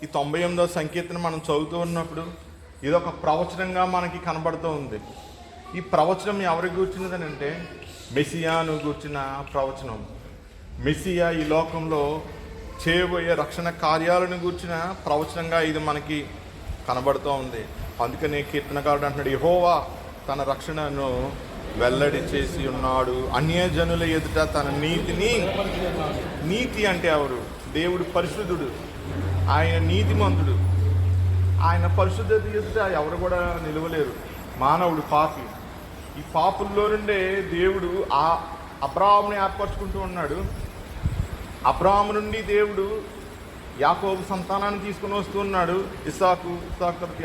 ఈ 98వ సంకీర్తన మనం చదువుతూ ఉన్నప్పుడు ఇదొక ప్రవచనంగా మనకి కనబడుతూ ఉంది. ఈ ప్రవచనం ఎవరికి కూర్చున్నదని అంటే మెస్సియాను కూర్చున్న ప్రవచనం. మెస్సియా ఈ లోకంలో చేయబోయే రక్షణ కార్యాలను కూర్చిన ప్రవచనంగా ఇది మనకి కనబడుతూ ఉంది. అందుకనే కీర్తనకారుడు అంటున్నాడు, యెహోవా తన రక్షణను వెల్లడి చేసి ఉన్నాడు, అన్యజనుల ఎదుట తన నీతిని. నీతి అంటే ఎవరు? దేవుడు పరిశుద్ధుడు, ఆయన నీతిమంతుడు. ఆయన పరిశుద్ధత ఎదుట ఎవరు కూడా నిలవలేరు. మానవుడు పాపి. ఈ పాపుల్లో నుండే దేవుడు అబ్రాహాముని ఏర్పరచుకుంటూ ఉన్నాడు. అబ్రాహాము నుండి దేవుడు యాకోబు సంతానాన్ని తీసుకుని వస్తూ ఉన్నాడు. ఇస్సాకు తర్వాత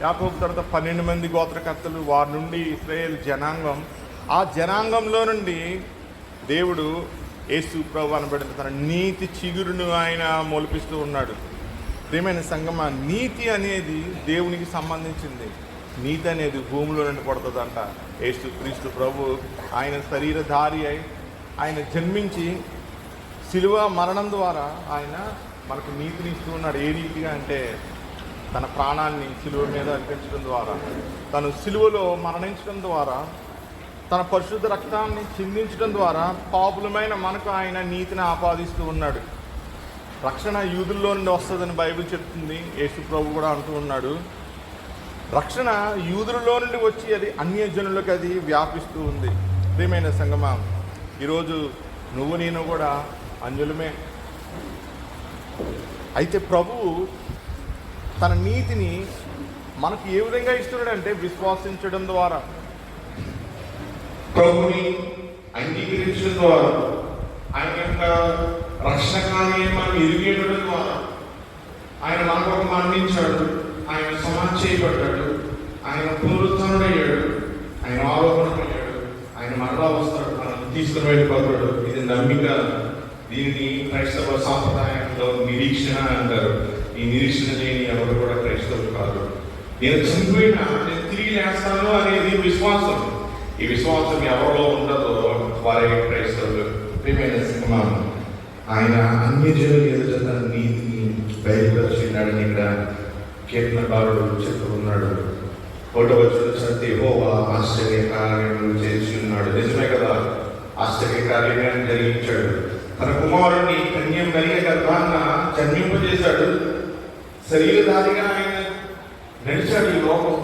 యాకోబు తర్వాత 12 మంది గోత్రకర్తలు, వారి నుండి ఇశ్రాయేలు జనాంగం. ఆ జనాంగంలో నుండి దేవుడు యేసు ప్రభు అనబడిన తన నీతి చిగురును ఆయన మొలిపిస్తూ ఉన్నాడు. ప్రియమైన సంగమా, నీతి అనేది దేవునికి సంబంధించింది. నీతి అనేది భూమిలో నుండి పడుతుందంట. యేసు క్రీస్తు ప్రభు ఆయన శరీరధారి అయి ఆయన జన్మించి శిలువ మరణం ద్వారా ఆయన మనకు నీతిని ఇస్తూ ఉన్నాడు. ఏ నీతిగా అంటే తన ప్రాణాన్ని శిలువ మీద అర్పించడం ద్వారా, తను శిలువలో మరణించడం ద్వారా, తన పరిశుద్ధ రక్తాన్ని చిందించడం ద్వారా పాపులమైన మనకు ఆయన నీతిని ఆపాదిస్తూ ఉన్నాడు. రక్షణ యూదుల్లో నుండి వస్తుందని బైబిల్ చెప్తుంది. యేసు ప్రభు కూడా అంటూ ఉన్నాడు, రక్షణ యూదులలో నుండి వచ్చి అది అన్యజనులకు అది వ్యాపిస్తూ ఉంది. ప్రియమైన సంగమా, ఈరోజు నువ్వు నేను కూడా అన్యులమే. అయితే ప్రభువు తన నీతిని మనకు ఏ విధంగా ఇస్తున్నాడంటే విశ్వాసించడం ద్వారా, ప్రభుని అంగీకరించడం ద్వారా, ఆయన యొక్క రక్షణ కార్యాన్ని మనం ఎరిగేయడం ద్వారా. ఆయన మనకు మరణించాడు, ఆయన సమాధి చేయబడ్డాడు, ఆయన పునరుద్ధరణయ్యాడు, ఆయన ఆరోపణయ్యాడు, ఆయన మరలా వస్తాడు, మనం తీసుకుని వెళ్ళిపోతాడు. ఇది నమ్మిక. దీనిని క్రైస్తవ సాంప్రదాయంలో నిరీక్షణ అంటారు. ఈ నిరీక్షణ లేని ఎవరు కూడా క్రైస్తవులు కాదు. నేను చనిపోయినా నేను తిరిగి లేస్తాను అనేది విశ్వాసం. ఈ విశ్వాసం ఎవరిలో ఉండదో వారే క్రైస్తవులు. ప్రియమైన సింహమాను, ఆయన అన్యజనుల ఎదుట తన నీతిని బయలుపరిచినాడని ఇక్కడ కీర్తనకారుడు చెప్తూ ఉన్నాడు. 1వ వచనం చదివితే, యెహోవా ఆశ్చర్య కార్యములు చేసి ఉన్నాడు. నిజమే కదా, ఆశ్చర్య కార్యాన్ని జరిగించాడు. తన కుమారుడిని కన్య మరియ గర్భాన జన్మింపజేశాడు. శరీరధారిగా ఆయన నడిచాడు ఈ లోకం.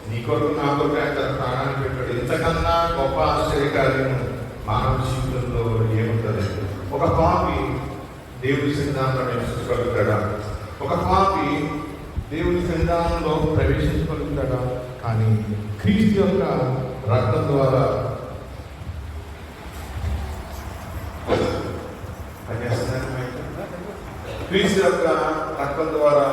నీ కొరకు నా కొరకు ఆయన తన ప్రాణాన్ని పెట్టాడు. ఇంతకన్నా గొప్ప ఆశ్చర్యకార్యం మానవ జీవితంలో ఏముంటుంది? ఒక పాపి దేవుని సన్నిధానంలో నివసించగలుగుతాడా? ఒక పాపి దేవుని సన్నిధానంలో ప్రవేశించగలుగుతాడా? కానీ క్రీస్తు యొక్క రక్తం ద్వారా క్రీస్తు యొక్క రక్తం ద్వారా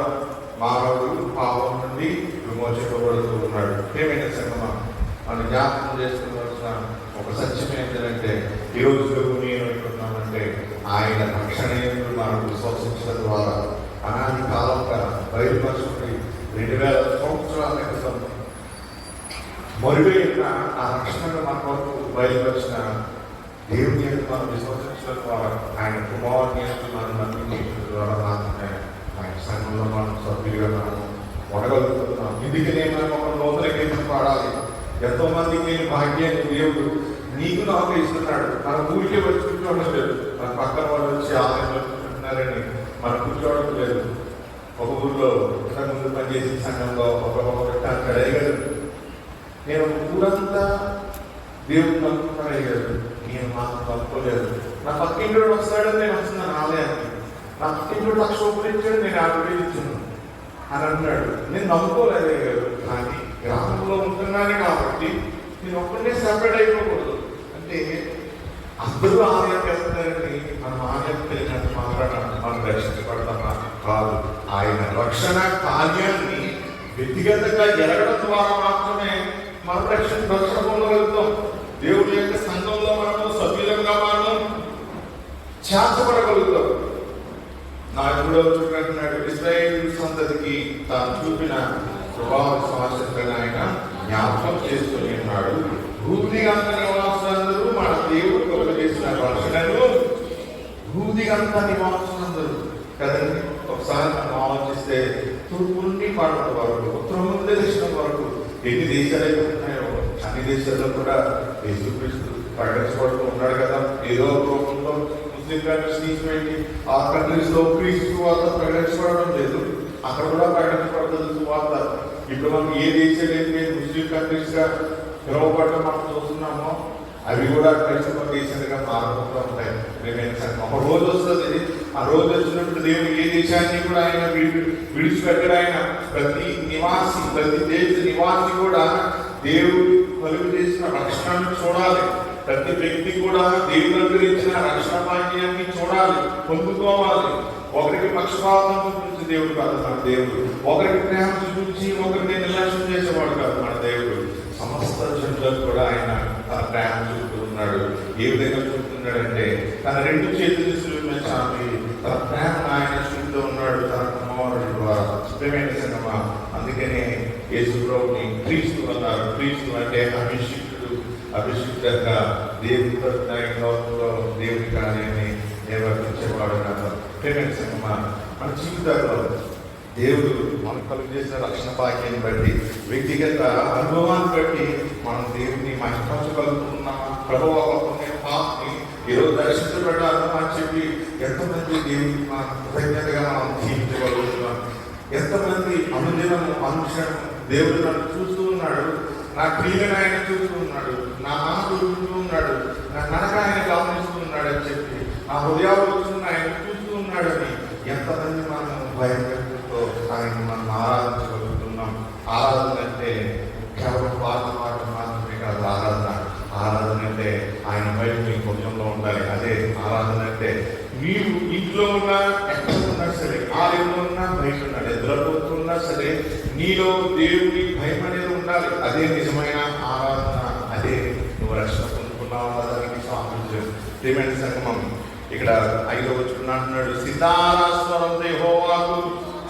మానవుడు పాపం నుండి విమోచింపబడుతూ ఉన్నాడు. ఏమైనా సంగమా, మనం జ్ఞాపకం చేసుకోవాల్సిన ఒక సత్యం ఏంటంటే, ఈరోజు నేను ఎక్కడున్నానంటే ఆయన రక్షణ మనకు విశ్వసించడం ద్వారా అనాది కాలంగా బయలుపరచుకుని 2000 సంవత్సరాల క్రితం మరుగైన ఆ రక్షణను మన కొరకు బయలుపరిచిన దేవుని యొక్క మనం విశ్వసించడం ద్వారా, ఆయన కుమారుని మనం నమ్మించడం ద్వారా మాత్రమే ఆయన సంఘంలో మనం సభ్యులుగా మనం ఉండగలుగుతున్నాం. ఇందుకనే మనం ఒక నూతన గీతం పాడాలి. ఎంతో మందికి నేను భాగ్యాన్ని దేవుడు నీకు నాకు ఇస్తున్నాడు. మన ఊరికే వచ్చి కూర్చోవడం లేదు, మన పక్కన వాళ్ళు వచ్చి ఆలయంలో కూర్చుంటున్నారని మనం కూర్చోవడం లేదు. ఒక ఊరిలో ముందు పనిచేసే సంఘంలో ఒక అడిగాడు, నేను ఊరంతా దేవుడు నమ్ముకున్నాను అయ్యాడు, నేను మాత్రం తప్పుకోలేదు. నా పక్కింటి వస్తాడని నేను వస్తున్నాను ఆలయానికి, నా పక్కింటి 1,00,000 రూపాయలు ఇచ్చాడు, నేను 50,000 ఇచ్చాను అని అంటున్నాడు. నేను నమ్ముకోలేదు అయ్యాడు. కానీ గ్రామంలో ఉంటున్నాను కాబట్టి నేను ఒక్కడే సెపరేట్ అయిపోకూడదు. అంటే అందరూ ఆలయానికి వెళ్తారని మనం ఆలయానికి వెళ్ళినట్టు మాట్లాడాలి మనం రక్షించబడతామా? కాదు. ఆయన రక్షణ కార్యాన్ని వ్యక్తిగతంగా ఎరగడం ద్వారా మాత్రమే మనం రక్షణ పొందగలుగుతాం. దేవుడి యొక్క సంఘంలో మనము సభ్యులంగా మనం చేర్చబడగలుగుతాం. నా 3వ వచనం అంటున్నాడు, ఇశ్రాయేలు సంతతికి తాను చూపిన కృపా విశ్వాసాన్ని ఆయన జ్ఞాపకం చేసుకుని ఉన్నాడు. భూమిగంత నివాసులందరూ మన దేవుడు కలుగజేసిన రక్షణను భూమిగంత నివాసులందరూ కదండి. ఒకసారి ఆలోచన తూర్పు నుండి పడమటి వరకు, ఉత్తరం నుండి దక్షిణం వరకు ఎన్ని దేశాలు అయితే ఉన్నాయో అన్ని దేశాల్లో కూడా యేసుక్రీస్తు ప్రకటించబడుతూ ఉన్నాడు కదా. ఏదో ఒక రూపంలో ముస్లిం కంట్రీస్ తీసుకుని ఆ కంట్రీస్ లో క్రీస్తు సువార్త ప్రకటించబడడం లేదు, అక్కడ కూడా ప్రకటించబడుతుంది సువార్త. ఇప్పుడు మనం ఏ దేశాలు అయితే ముస్లిం కంట్రీస్ గా పిలువబడటం మనం చూస్తున్నామో అవి కూడా క్రైస్తవ దేశాలుగా మారుతూ ఉంటాయి. ఒక రోజు వస్తుంది, ఆ రోజు వచ్చినప్పుడు దేవుడు ఏ దేశాన్ని కూడా ఆయన విడిచిపెట్టడు. ఆయన ప్రతి నివాసి, ప్రతి దేశ నివాసి కూడా దేవుడు కలుగు చేసిన రక్షణను చూడాలి. ప్రతి వ్యక్తి కూడా దేవుడు అనుగ్రహించిన రక్షణ భాగ్యాన్ని చూడాలి, పొందుకోవాలి. ఒకరికి పక్షపాతం చూపించి దేవుడు కాదు మన దేవుడు, ఒకరికి ప్రేమ చూపించి ఒకరిని నిర్లక్ష్యం చేసేవాడు కాదు మన దేవుడు. సమస్త జనులకు కూడా ఆయన తన ప్రేమ చూపుతూ ఉన్నాడు. ఏ విధంగా చూపుతున్నాడంటే తన రెండు చేతులు సిలువ చాపి తన ప్రేమను ఆయన చూపుతూ ఉన్నాడు తన కుమారుడి ద్వారా. చిత్తమైన సినిమా. అందుకనే యేసు ప్రభుని క్రీస్తు అన్నారు. క్రీస్తు అంటే అభిషిక్తుడు, అభిషిక్తంగా దేవుడి లోకంలో దేవుడి కార్యాన్ని నిర్వర్తించేవాడు కాదు. ప్రేమైన సినిమా. మన జీవితాల్లో దేవుడు మనకు కలుగు చేసిన రక్షణ భాగ్యాన్ని బట్టి, వ్యక్తిగత అనుభవాన్ని బట్టి మనం దేవుడిని మహిమపరచగలుగుతున్నామా? ప్రభువు నేను పాపని ఈరోజు దర్శించబడ్డాను అని చెప్పి ఎంతమంది దేవుడిని మనం కృతజ్ఞతగా మనం జీవించగలుగుతున్నాం? ఎంతమంది అనుదినము అనుక్షణం దేవుడు నన్ను చూస్తూ ఉన్నాడు, నా క్రియలను ఆయన చూస్తూ ఉన్నాడు, నా మాట చూస్తూ ఉన్నాడు, నా నడక ఆయన గమనిస్తూ ఉన్నాడు అని చెప్పి, నా హృదయాలు ఆయన చూస్తూ ఉన్నాడని ఎంతమంది మనం భయపెడుతూ ఆయన మనం ఆరాధించగలుగుతున్నాం? ఆరాధన అంటే కేవలం పాట మాత్రమే కాదు. ఆరాధన అంటే ఆయన బయట మీ హృదయంలో ఉండాలి. అదే ఆరాధన అంటే. మీరు ఇంట్లో ఉన్నా, ఎక్కడ ఉన్నా సరే, ఆలయంలో ఉన్నా, బయట ఉన్నా, ఎదురపోతున్నా సరే, నీలో దేవుడి భయం అనేది ఉండాలి. అదే నిజమైన ఆరాధన. అదే నువ్వు రక్షణ పొందుకున్నావు దానికి సామర్థ్యం. ప్రియమైన సంగమం, ఇక్కడ 5వ వచనం అంటున్నాడు, సితారాస్వరం యెహోవాకు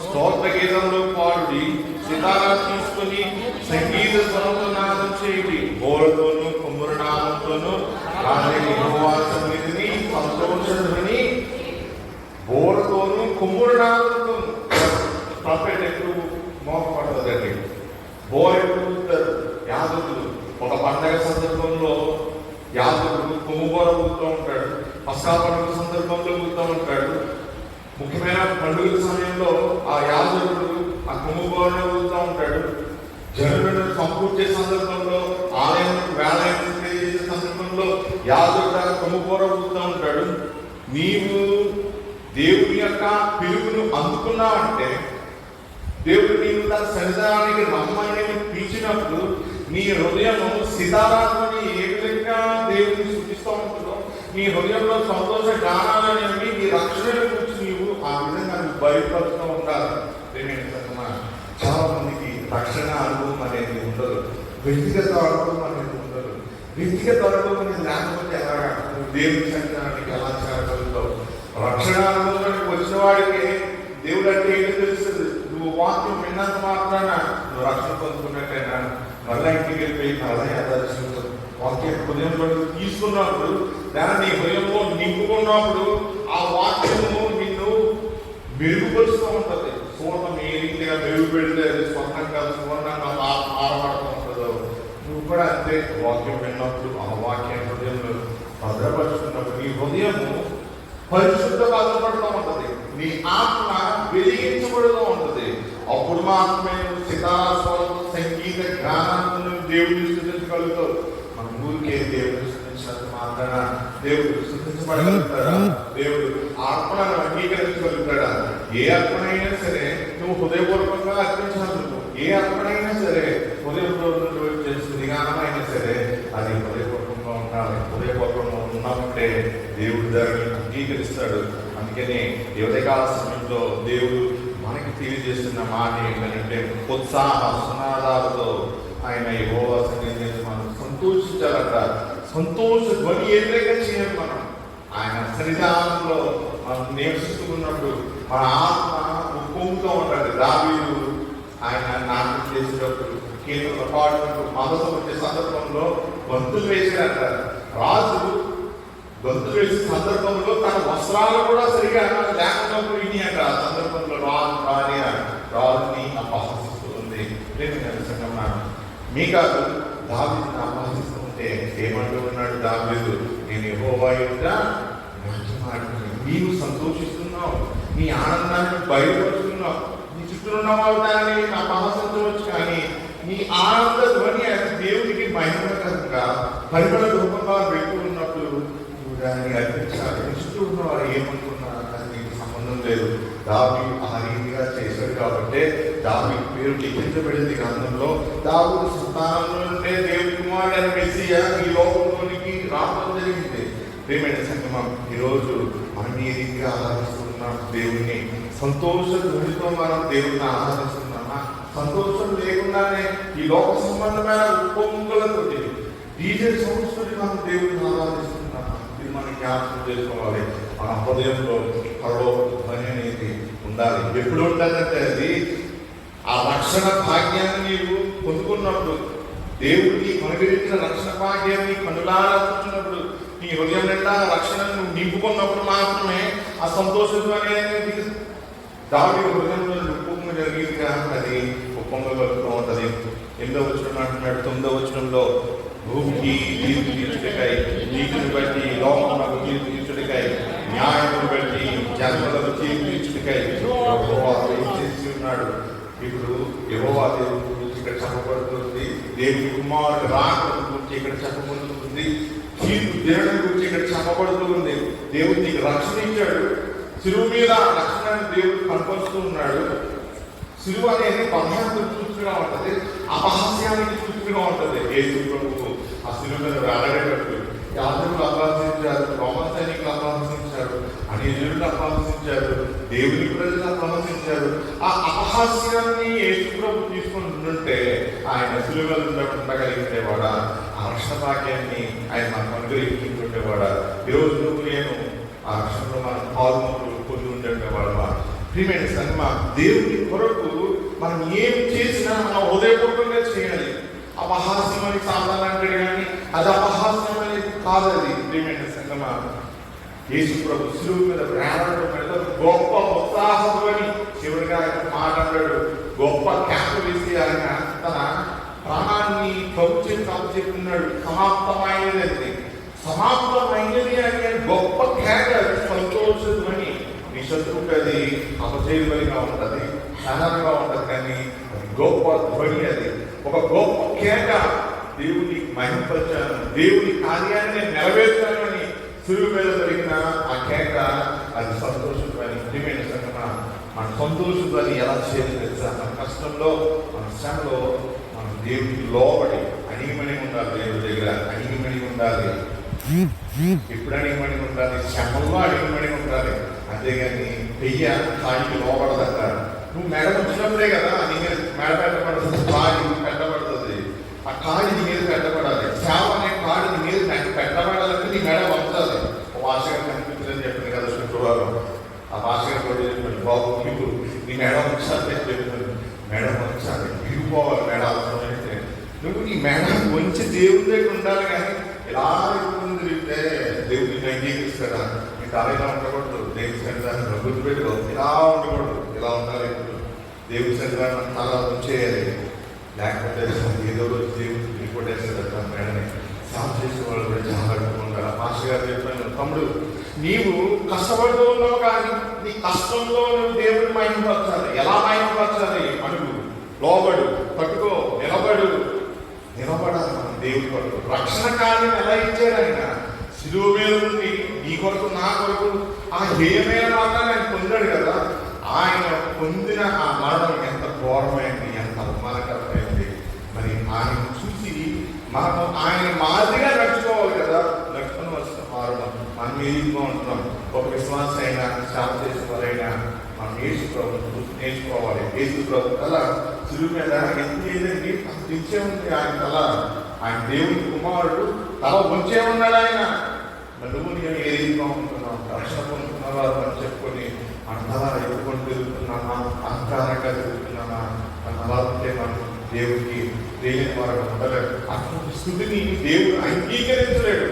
స్తోత్ర గీతంలో పాడుడి, సితారా తీసుకుని సంగీత స్వరంతో నాదం చేయుడి, బోరతోనూ కుమ్మర నాదంతోనూ యెహోవా సన్నిధిని సంతోషధ్వని, బోరతోనూ కుమ్మర నాదంతోనూ. ట్రంపెట్ ఎప్పుడు మోగపడుతుందండి, బోర్ ఎప్పుడు ఊదుతారు యాజకులు. ఒక పండగ సందర్భంలో యాజకుడు కొమ్ముబోర ఊదుతూ ఉంటాడు, పస్కా పండుగ సందర్భంలో ఊదుతూ ఉంటాడు. ముఖ్యమైన పండుగల సమయంలో ఆ యాజకుడు ఆ కొమ్ముబోరను ఊదుతూ ఉంటాడు. జనులను సంపూర్చే సందర్భంలో, ఆలయానికి వేలాయనం చేసే సందర్భంలో యాజకుడు ఆ కొమ్ముబోర ఊదుతూ ఉంటాడు. నీవు దేవుని యొక్క పిలుపును అందుకున్నావంటే, దేవుడు నీవు తన సన్నిధానానికి రమ్మని పిలిచినప్పుడు నీ హృదయము సితారాత్మని ఏ విధంగా దేవుడిని సూచిస్తూ ఉంటుందో, నీ హృదయంలో సంతోష గానాలనేవి నీ రక్షణ గురించి నీవు ఆ విధంగా నువ్వు బయటపడుతూ ఉండాలి. చాలా మందికి రక్షణ అనుభవం అనేది ఉండదు, వ్యక్తిగత అనుభవం అనేది ఉండదు. వ్యక్తిగత అనుభవం అనేది లేకపోతే ఎలాగా నువ్వు దేవుని సన్నిధానానికి ఎలా చేరగలుగుతావు? రక్షణ అనుభవానికి వచ్చిన వాడికి దేవుడు అంటే ఏంటి తెలుస్తుంది. నువ్వు వాక్యం విన్నంత మాత్రాన నువ్వు రక్షణ పొందుకున్నట్టయినా మళ్ళా ఇంటికి వెళ్ళిపోయి మళ్ళా యాదాల్సింది. వాక్యం హృదయంలో తీసుకున్నప్పుడు, దాన్ని హృదయంలో నింపుకున్నప్పుడు ఆ వాక్యము నిన్ను మెరుగుపరుస్తూ ఉంటుంది. సువర్ణం ఏ రీతిగా మెరుగు పెడితే అది స్వర్ణంగా సువర్ణంగా మారబడుతూ ఉంటుందో, నువ్వు కూడా అంతే. వాక్యం విన్నప్పుడు ఆ వాక్యం హృదయంలో భద్రపరుచుకున్నప్పుడు నీ హృదయము పరిశుద్ధపరచబడుతూ ఉంటుంది, నీ ఆత్మ వెలిగించబడుతూ ఉంటుంది. అప్పుడు మాత్రమే సితారాస్వరం సంగీత గానాలను దేవుడిని స్థుతించగలుగుతావు. మన ఊరికే దేవుడిని స్థుతించినంత మాత్రాన దేవుడు స్థుతించబడగలుగుతాడా? దేవుడు అర్పణను అంగీకరించగలుగుతాడా? ఏ అర్పణ అయినా సరే నువ్వు హృదయపూర్వకంగా అర్పించినందుకు, ఏ అర్పణ అయినా సరే హృదయపూర్వకంగా చేస్తుంది గానమైనా సరే అది హృదయపూర్వకంగా ఉండాలి. హృదయపూర్వకంగా ఉన్నామంటే దేవుడు దాన్ని అంగీకరిస్తాడు. అందుకని ఉదయకాల సమయంలో దేవుడు మనకి తెలియజేస్తున్న మాట ఏంటంటే, ఉత్సాహ సునాదాలతో ఆయన యెహోవా సన్నిధిని మనం సంతోషించాలట. సంతోష ధ్వని ఏదైనా చేయాలి. మనం ఆయన సన్నిధానంలో మనం నివసిస్తున్నప్పుడు మన ఆత్మ ఉప్పొంగుతూ ఉండాలి. దావీదు ఆయన నాట్యం చేసేటప్పుడు, కీర్తనలు పాడినప్పుడు, మనసు వచ్చే సందర్భంలో గొంతులు వేసాడంట. రాజు గొంతులు వేసే సందర్భంలో తన వస్త్రాలు కూడా సరిగా లేకుండా పోయినాయి అంట. ఆ సందర్భంలో రాజు మీకాదు దావీదును ఆహ్వానిస్తూ ఉంటే ఏమంటూ ఉన్నాడు దావీదు, నేను యెహోవా యొద్ద మాట్లాడుతున్నాను. నీవు సంతోషిస్తున్నావు, నీ ఆనందాన్ని బయలుపరుస్తున్నావు. నీ చుట్టూ ఉన్న వాళ్ళు దాన్ని అపహాసించవచ్చు, కానీ నీ ఆనంద ధ్వని అది దేవునికి మహిమకరంగా పరిమళ రూపంగా పెడుతూ ఉన్నప్పుడు నువ్వు దాన్ని అర్పించాలి. నీ చుట్టూ ఉన్న వారు ఏమనుకున్నారు అది నీకు సంబంధం లేదు. దావీదు ఆ రీతిగా చేశాడు కాబట్టి దావీదు పేరు లిఖించబడింది గ్రంథంలో. దావీదు సంతానంలో నుండే దేవుని కుమారుడైన మెస్సియా ఈ లోకంలోనికి రావడం జరిగింది. ప్రియమైన సంగమం, ఈరోజు మనం ఈ రీతిగా ఆరాధిస్తున్నాం దేవుణ్ణి. సంతోష ధ్వనితో మనం దేవుణ్ణి ఆరాధిస్తున్నామా? సంతోషం లేకుండానే ఈ లోక సంబంధమైన ఉప్పొంగులతో డీజే సౌండ్స్ తోటి మనం దేవుడిని ఆరాధిస్తున్నామా? ఇది మనం జ్ఞాపకం చేసుకోవాలి. మన హృదయంలో పరలోక ధ్వని అనేది ఉండాలి. ఎప్పుడు ఉండాలంటే అది ఆ రక్షణ భాగ్యాన్ని నీవు పొందుకున్నప్పుడు, దేవుడికి కొనగిరించిన రక్షణ భాగ్యాన్ని కనులారా చూసినప్పుడు, నీ హృదయం నిండా రక్షణను నింపుకున్నప్పుడు మాత్రమే ఆ సంతోషం అనేది దావీదు హృదయంలో ఉప్పొంగ జరిగిగా అది ఉప్పొంగలుగుతూ ఉంటుంది. 8వ వచనం అంటున్నాడు, 9వ వచనంలో భూమికి తీర్పు తీర్చుటకై, నీతిని బట్టి లోకమునకు తీర్పు తీర్చుటకై, న్యాయమును బట్టి జన్మలకు తీర్పు తీర్చుటకై యెహోవా చేసి ఉన్నాడు. ఇప్పుడు యెహోవా దేవుని గురించి ఇక్కడ చెప్పబడుతుంది, దేవుని కుమారుడు రాకడ గురించి ఇక్కడ చెప్పబడుతుంది, తీర్పు దినడం గురించి ఇక్కడ చెప్పబడుతుంది. దేవుడు నీకు రక్షణ ఇచ్చాడు. సిలువ మీద రక్షణ దేవుడు కనపరుస్తూ ఉన్నాడు. సిలువ అనేది బంధానికి సూచికగా ఉంటుంది, అపహాస్యానికి సూచికగా ఉంటుంది. యేసు ప్రభువు ఆ సిలువ మీద వేలాడేటప్పుడు యాజకులు అపహసించారు, రోమన్ సైనికులు అపహసించారు, అనేజనులు అపహసించారు, దేవుని ప్రజలు అపహసించారు. ఆ అపహాస్యాన్ని యేసు ప్రభు తీసుకొని ఉంటే ఆయన సిలువ మీద ఉండగలిగితేవాడా, ఆ రక్షణ భాగ్యాన్ని ఆయన మనకు అనుగ్రహించుకుంటేవాడా. ఈరోజు నువ్వు నేను ఆ రక్షణలో మనం పాల్గొనలు పొంది ఉండేవాడవా? ప్రియమైన సంగమ, దేవుని కొరకు మనం ఏం చేసినా మనం హృదయపూర్వకంగా చేయాలి. అపహాస్యం అని సాధారణ అంటాడు, కానీ అది అపహాస్యం అనేది కాదు. అది ప్రియమైన సంగమ, యేసు ప్రభు సిలువ మీద వేలాడడం మీద గొప్ప ఉత్సాహం అని చివరిగా ఆయన మాట్లాడాడు. గొప్ప క్యాంపు వేసి ఆయన తన ప్రాణాన్ని కప్పుచెప్పున్నాడు. సమాప్తమైనది, సమాప్తమైనది అని గొప్ప కేక, సంతోషమని. నీ శత్రువుకి అది అపజయబలిగా ఉంటుంది, క్షణంగా ఉంటుంది, కానీ అది గొప్ప ధ్వని. అది ఒక గొప్ప కేక. దేవుని మహిమపరచాను, దేవుని కార్యాన్ని నెరవేర్చాను అని సిలువ మీద జరిగిన ఆ కేక, అది సంతోషమని. ప్రియమైన సంగమా, మన సంతోషాన్ని ఎలా చేయాలి తెలుసా? మన కష్టంలో, మన శ్రమలో మనం దేవునికి లోబడి అణిగిమణి ఉండాలి. దేవుడి దగ్గర అణిగిమణి ఉండాలి. ఎప్పుడు అణిగిమణి ఉండాలి? శ్రమల్లో అణిగిమణి ఉండాలి. అంతేగాని పెయ్య కాడికి లోపడదట. నువ్వు మెడ వచ్చినప్పుడే కదా నీ మీద మెడ పెట్టబడుతుంది, కాడి పెట్టబడుతుంది. ఆ కాడి నీ మీద పెట్టబడాలి. సేవ అనే కాడి నీ మీద పెట్టబడాలంటే నీ మెడ వంచాలి. భాషగా కనిపించదని చెప్పింది కదా శుక్రవారం. ఆ భాషగా కూడా చెప్పాను, బాబు మీకు నీ మెడ వంచాలి అని చెప్పాను. మెడ వంచాలి, విరిగిపోవాలి మెడ అవసరమైతే. నువ్వు నీ మెడ వంచి దేవుడి దగ్గర ఉండాలి. కానీ ఇలా ఇబ్బంది తిరిగితే దేవుడిని అంగీకరిస్తాడా? నీ తలగా ఉండకూడదు. దేవుడి శరీరాన్ని గుర్తుపెట్టుకో, ఇలా ఉండకూడదు, ఇలా ఉండాలి. దేవుడి శరీరాన్ని అలా ఉంచేయాలి. లేకపోతే ఏదో రోజు దేవుడు రిపోర్ట్ వేసేదట మేడని. సాగు చేసే వాళ్ళు కూడా చాలా ఉండాలి. మాస్టర్ గారు చెప్పాను, తమ్ముడు నీవు కష్టపడుతూ ఉన్నావు, కానీ నీ కష్టంలో నువ్వు దేవుడిని మహిమపరచాలి. ఎలా మహిమపరచాలి? అడుగు, లోబడు, పట్టుకో, నిలబడాలి మనం దేవుడి కొరకు. రక్షణ కార్యం ఎలా ఇచ్చారు ఆయన? సిలువ మీద నుండి నీ కొరకు, నా కొరకు ఆ హేయమైన మరణాన్ని ఆయన పొందాడు కదా. ఆయన పొందిన ఆ మరణం ఎంత ఘోరమైంది, ఎంత అవమానకరమైంది. మరి ఆయన చూసి మనం ఆయన మాదిరిగా నడుచుకోవాలి కదా. నడుచుకుని వచ్చిన మారడం మనం ఏదిగా ఉంటున్నాం. ఒక విశ్వాసం అయినా, సేవ చేసిన వారైనా మనం యేసు ప్రభువును చూసి నేర్చుకోవాలి. యేసు ప్రభు కల సిలువ మీద ఎంత లేదండి, ఇచ్చే ఉంది ఆయన తల. ఆయన దేవుని కుమారుడు తల ఉంచే ఉన్నాడు ఆయన. నువ్వు నేను ఏ రీతిగా ఉంటున్నాం? రక్షణ పొందుతున్నవారు అని చెప్పుకొని అంతలా ఎదుర్కొని తిరుగుతున్నామా? అహంకారంగా తిరుగుతున్నామా? మనం అలా ఉంటే మనం దేవుడికి తెలియని వారు ఉండలేడు. అటువంటి స్థితిని దేవుడు అంగీకరించలేడు.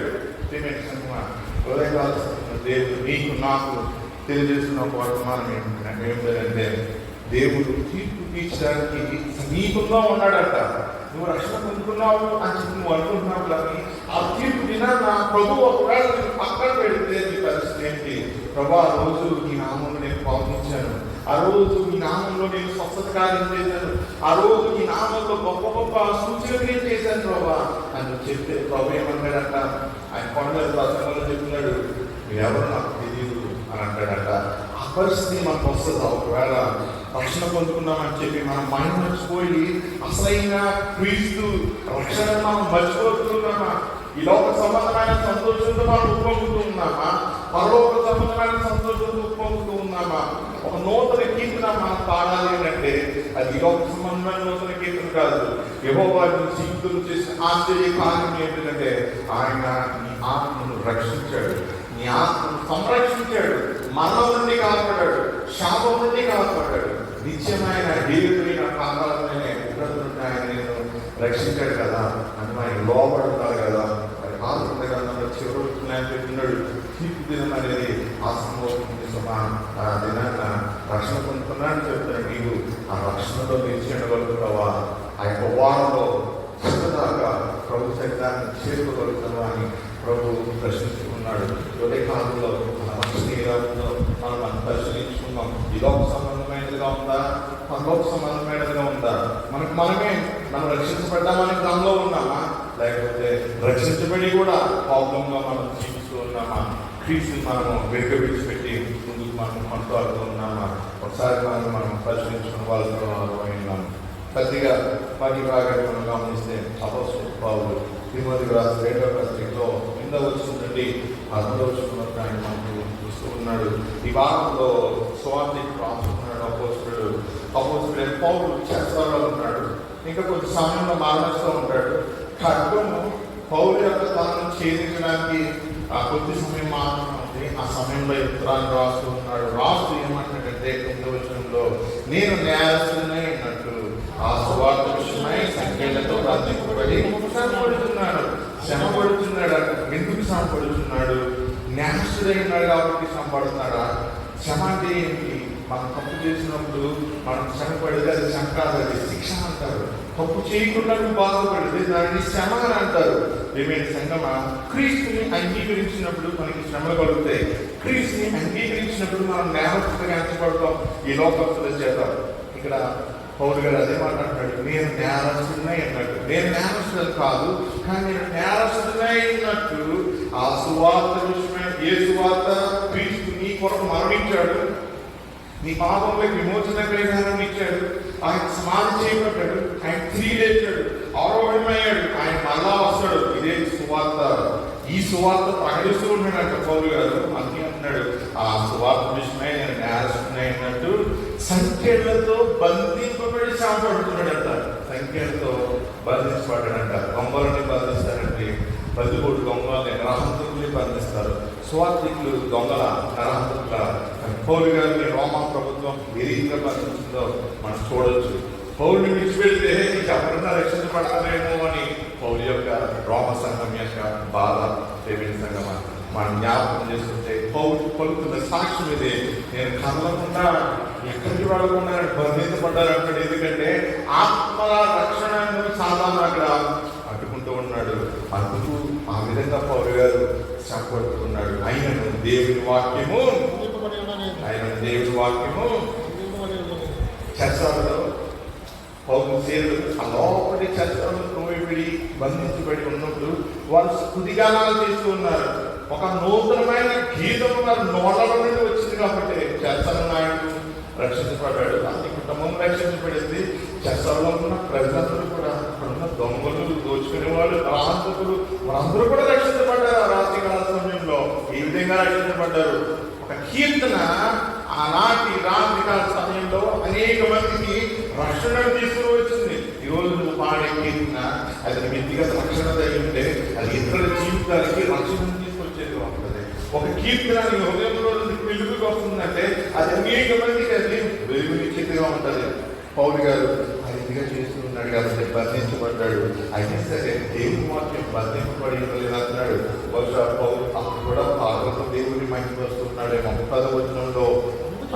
దేవుడు నీకు నాకు తెలియజేస్తున్న ఒక వర్తమానం ఏంటంటే, దేవుడు తీర్పు తీర్చడానికి సమీపంగా ఉన్నాడట. నువ్వు రక్షణ పొందుకున్నావు అని చెప్పి నువ్వు అనుకుంటున్నావు, కానీ ఆ తీర్పు దినాన ప్రభు ఒకవేళ నేను పక్కన పెడితే నీ పరిస్థితి ఏంటి? ప్రభు, ఆ రోజు ఈ నామంలో నేను పాటించాను, ఆ రోజు ఈ నామంలో నేను స్వస్థత కార్యం చేశాను, ఆ రోజు ఈ నామంలో గొప్ప గొప్ప సూచనలు చేశాను ప్రభా అని చెప్తే ప్రభు ఏమంటాడట? ఆయన కొండ ప్రసంగంలో చెప్తున్నాడు, మీరెవరు నాకు తెలియదు అని అంటాడట. ఆ పరిస్థితి మనకు వస్తుంది. ఒకవేళ రక్షణ పొందుకున్నామని చెప్పి మనం మైండ్ మర్చిపోయి అసలైన క్రీస్తు రక్షణ మనం మర్చిపోతున్నామా? ఈ లోక సంబంధమైన సంతోషంతో మనం ఉప్పొంగుతూ ఉన్నామా? పరలోక సంబంధమైన సంతోషంతో ఉప్పొంగుతూ ఉన్నామా? ఒక నూతన కీర్తన మనం పాడాలి అంటే అది లోక సంబంధమైన నూతన కీర్తన కాదు. యెహోవా నీ జీవితంలో చేసిన ఆశ్చర్య కార్యం ఏంటంటే ఆయన నీ ఆత్మను రక్షించాడు, నీ ఆత్మను సంరక్షించాడు, మరణం నుండి కాపాడాడు, శాపం నుండి కాపాడాడు, నిత్యమైన హేతులైన కాపాలనే ఉగ్రత నుండి ఆయన నేను రక్షించాడు కదా అని ఆయన లోపడుతున్నారు కదా. మరి ఆత్మ గ్రంథంలో చివరి ఆయన చెప్తున్నాడు, తీర్పు దినం అనేది ఆత్మోస్తుంది సుమా. ఆ దినాన్న రక్షణ పొందుతున్నాడని చెప్తున్నాడు. నీవు ఆ రక్షణలో నిలిచేయగలుగుతావా? ఆ యొక్క వారంలో చిన్నదాకా ప్రభు శక్తాన్ని చేరుకోగలుగుతావా అని ప్రభు ప్రశ్నించుకున్నాడు. ఉదయ కాలంలో మన రక్షణ ఎలా ఉందో మనం పరిశీలించుకున్నాం. ఈ లోక సంబంధమైనదిగా ఉందా, పరలోక సంబంధమైనదిగా ఉందా? మనం రక్షించబడ్డామని దానిలో ఉన్నామా, లేకపోతే రక్షించబడి కూడా పాపంగా మనం జీవిస్తూ ఉన్నామా? క్రీస్తుని మనము వెనుక విడిచిపెట్టి ముందుకు మనం కొనసాగుతూ ఉన్నామా? ఒకసారి మనం పరిశీలించుకున్న వాళ్ళతో ఉన్నాము. కొద్దిగా పది భాగాన్ని మనం గమనిస్తే అపోస్తలుడైన పౌలు తిమోతికి రాసిన 2వ పత్రికలో 8వ వచనం నుండి 10వ వచనం వరకు ఆయన మనకు చూస్తూ ఉన్నాడు. ఈ భాగంలో సువార్తకు రాస్తున్నాడు అపోస్తలుడైన పౌలు చెరసాలలో ఉన్నాడు. ఇంకా కొంచెం సమయంలో మరణిస్తూ ఉంటాడు. ఖడ్గము పౌలు యొక్క తనను ఛేదించడానికి కొద్ది సమయం మాత్రం ఉంది. ఆ సమయంలో ఉత్తరాన్ని రాస్తూ ఉన్నాడు. రాస్తూ ఏమంటాడంటే 9వ వచనంలో, నేను నేరస్తుడనై అన్నట్టు ఆ సువార్త విషయమై సంఖ్యలతో బంధింపబడి శ్రమపడుతున్నాడు. ఎందుకు శ్రమపడుతున్నాడు? నేరస్తుడైనాడు కాబట్టి శ్రమపడుతున్నాడా? శ్రమ అంటే ఏంటి? మనం తప్పు చేసినప్పుడు మనం శ్రమ పడితే అది శ్రమ కాదు, అది శిక్ష అంటారు. తప్పు చేయకుండా బాధపడితే దాన్ని శ్రమ అని అంటారు. ఏమైనా సంగమ, క్రీస్తుని అంగీకరించినప్పుడు మనకి శ్రమలు కలుగుతాయి. క్రీస్తుని అంగీకరించినప్పుడు మనం నేరస్తులుగా ఎంచబడతాం ఈ లోకస్తుల చేత. ఇక్కడ పౌలు గారు అదే మాట్లాడుతున్నాడు, నేను నేరస్తుడినై అన్నట్టు. నేను నేరస్తుడు కాదు, కానీ నేను నేరస్తుడినై అన్నట్టు ఆ సువార్త విషయమైన ఏ సువార్త? క్రీస్తు నీ కొరకు మరణించాడు, నీ పాపంలో విమోచన పరిహారం ఇచ్చాడు, ఆయన సమాధి చేయబడ్డాడు, ఆయన తిరిగి లేచాడు, ఆరోగ్యమయ్యాడు, ఆయన మళ్ళా వస్తాడు. ఇదే సువార్త. ఈ సువార్త ప్రకటిస్తూ ఉన్నాడు పౌలు గారు. అందుకే అంటున్నాడు, ఆ సువార్త విషయమై నేను నేరస్తుడినై అన్నట్టు సంఖ్యలతో బంధింపబడి శ్రమపడుతున్నాడంట. సంఖ్యలతో బంధించబడ్డాడంట. దొంగలని బంధిస్తారంటే బదిగోడు దొంగలని నరహంతకుల్ని బంధిస్తారు. సువార్థికులు దొంగల నరహంతకుల. పౌలు గారిని రోమా ప్రభుత్వం ఏ రీతిగా బంధించిందో మనం చూడొచ్చు. పౌరుని విడిచిపెడితే ఎవరన్నా రక్షించబడతారేమో అని పౌరు యొక్క రోమ సంఘం యొక్క బాధ. దేవుని సంఘం మనం జ్ఞాపకం చేసుకుంటే పౌరు పలుకుతున్న సాక్ష్యం ఇదే. నేను కదలకుండా ఎక్కడికి వెళ్ళకుండా బంధించబడ్డారు అంటాడు. ఎందుకంటే ఆత్మల రక్షణను సాధారణ అక్కడ అడ్డుకుంటూ ఉన్నాడు. అందుకు ఆ విధంగా పౌరు గారు చెప్పబడుతున్నాడు. ఆయనను దేవుని వాక్యము చర్చలో పౌరు సేవలు ఆ లోపలి చర్చలను త్రోయబడి బంధించబడి ఉన్నప్పుడు వారు స్తుతిగానాలు చేస్తూ ఉన్నారు. ఒక నూతనమైన గీతం వారి నోళ్ళ నుండి వచ్చింది కాబట్టి చర్చల నాయుడు రక్షించబడ్డాడు, అన్ని కుటుంబం రక్షించబడింది. చర్చలో ఉన్న ప్రజలందరూ కూడా అక్కడున్న దొంగలు, దోచుకునే వాళ్ళు, రాహంతకులు వారందరూ కూడా రక్షించబడ్డారు. ఆ రాత్రికాల సమయంలో ఈ విధంగా రక్షించబడ్డారు. ఒక కీర్తన ఆనాటి రాత్రికాల సమయంలో అనేక మందికి రక్షణను తీసుకుని వచ్చింది. ఈరోజు నువ్వు పాడే కీర్తన అది వ్యక్తిగత రక్షణ కలిగి ఉంటే అది ఇతరుల జీవితానికి రక్షణను తీసుకొచ్చేది ఉంటుంది. ఒక కీర్తన నీ హృదయంలో వెలుగుగా వస్తుందంటే అది అనేక మందికి అది వెలుగునిచ్చేదిగా ఉంటుంది. పౌలు గారు ఆ రీతిగా చేస్తూ ఉన్నాడు కాబట్టి బంధించబడ్డాడు. అయినా సరే దేవుని వాక్యం బంధింపబడి అంటున్నాడు. బహుశా పౌలు అప్పుడు కూడా పాత్రతో దేవుని మహిమపరుస్తున్నాడేమో. 10వ వచనంలో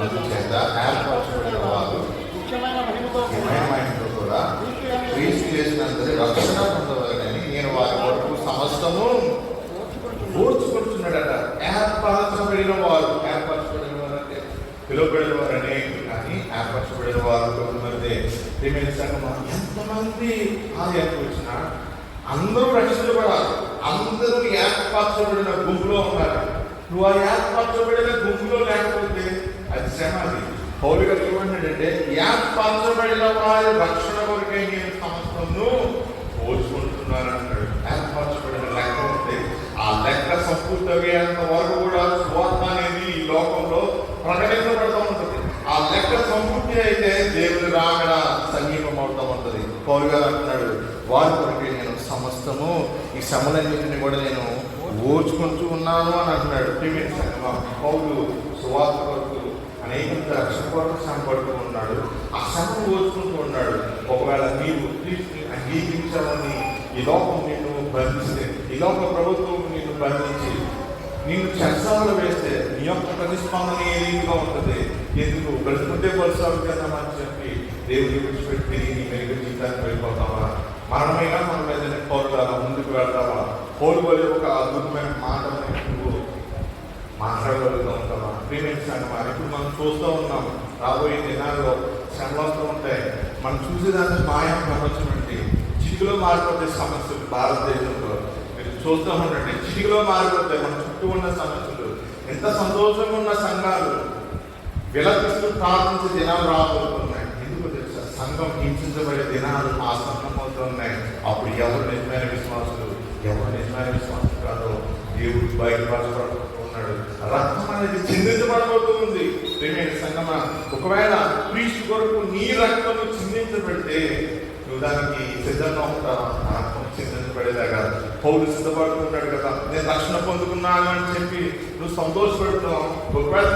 అందుచేత ఏర్పరచబడిన వారు మహిమతో కూడా క్రీస్తు చేసినంతనే ఎంతమంది ఆలయానికి వచ్చినా అందరూ రక్షించబడాలి, అందరూ ఏర్పరచబడిన గుంపులో ఉండాలి. నువ్వు ఆ ఏర్పరచబడిన గుంపులో లేకపోతే అది శ్రమ. అది పౌలు గారు ఏమంటాడంటే, ఏర్పరచబడిన వారి రక్షణ కొరకై నేను సమస్తము పోల్చుకుంటున్నాను అంటాడు. ఏర్పరచబడిన లెక్క ఉంది, ఆ లెక్క సంపూర్తి అయ్యేంత వరకు కూడా సువార్త అనేది ఈ లోకంలో ప్రకటించబడుతూ ఉంటుంది. ఆ లెక్క సంపూర్తి అయితే దేవుని రాకడ సమీపం అవుతూ ఉంటుంది. పౌలు గారు అంటున్నాడు, వారి కొరకే నేను సమస్తము ఈ శ్రమలన్నింటినీ కూడా నేను ఓర్చుకుంటూ ఉన్నాను అని అంటున్నాడు. పౌలు సువార్త కొరకు అనేక రక్షణ కొరకు శ్రమ పడుతూ ఉన్నాడు, ఆ శ్రమను ఓర్చుకుంటూ ఉన్నాడు. ఒకవేళ నీవు క్రీస్తుని అంగీకరించాలని ఈ లోకం నిన్ను బంధిస్తే, ఈ లోక ప్రభుత్వం నిన్ను బంధించి నిన్ను చెరసాలలో వేస్తే నీ యొక్క ప్రతిస్పందన ఏ రీతిగా ఉంటుంది? ఎందుకు బ్రతుకుంటే పరిసరాలు చేద్దామని చెప్పి దేవుడిని విడిచిపెట్టి నీ మెరుగు జీవితానికి వెళ్ళిపోతావా? మరణమైనా మనం ఏదైనా పౌరులాగా ముందుకు వెళ్తావా? పౌరులు ఒక అద్భుతమైన మాటని నువ్వు మాట్లాడగలుగుతూ ఉంటావా? ప్రేమించామా? ఇప్పుడు మనం చూస్తూ ఉన్నాం, రాబోయే దినాల్లో శ్రమలు వస్తూ ఉంటాయి. మనం చూసేదాన్ని మాయం ప్రపంచమండి చిటికలో మారిపోతే సమస్యలు. భారతదేశంలో మీరు చూస్తూ ఉండండి, చిటికలో మారిపోతాయి మన చుట్టూ ఉన్న సమస్యలు. ఎంత సంతోషంగా ఉన్న సంఘాలు విలపిస్తూ ప్రార్థించే దినాలు రాబోతున్నాయి. ఎందుకు తెలుసా? సంఘం హింసించబడే దినాలు ఆసన్నమవుతున్నాయి. అప్పుడు ఎవరు నిజమైన విశ్వాసులు, ఎవరు నిజమైన విశ్వాసులు కాదో దేవుడు బయటపరచబడుతున్నాడు. రక్తం అనేది చిందించబడబోతుంది. ప్రేమైన సంఘమా, ఒకవేళ క్రీస్తు కొరకు నీ రక్తం చిందించబడితే నువ్వు దానికి సిద్ధంగా ఉంటావా? రక్తం చిందించబడేలాగా పౌలు సిద్ధపడుతుంటాడు కదా, నేను రక్షణ పొందుకున్నాను అని చెప్పి నువ్వు సంతోషపడుతావు. ఒకవేళ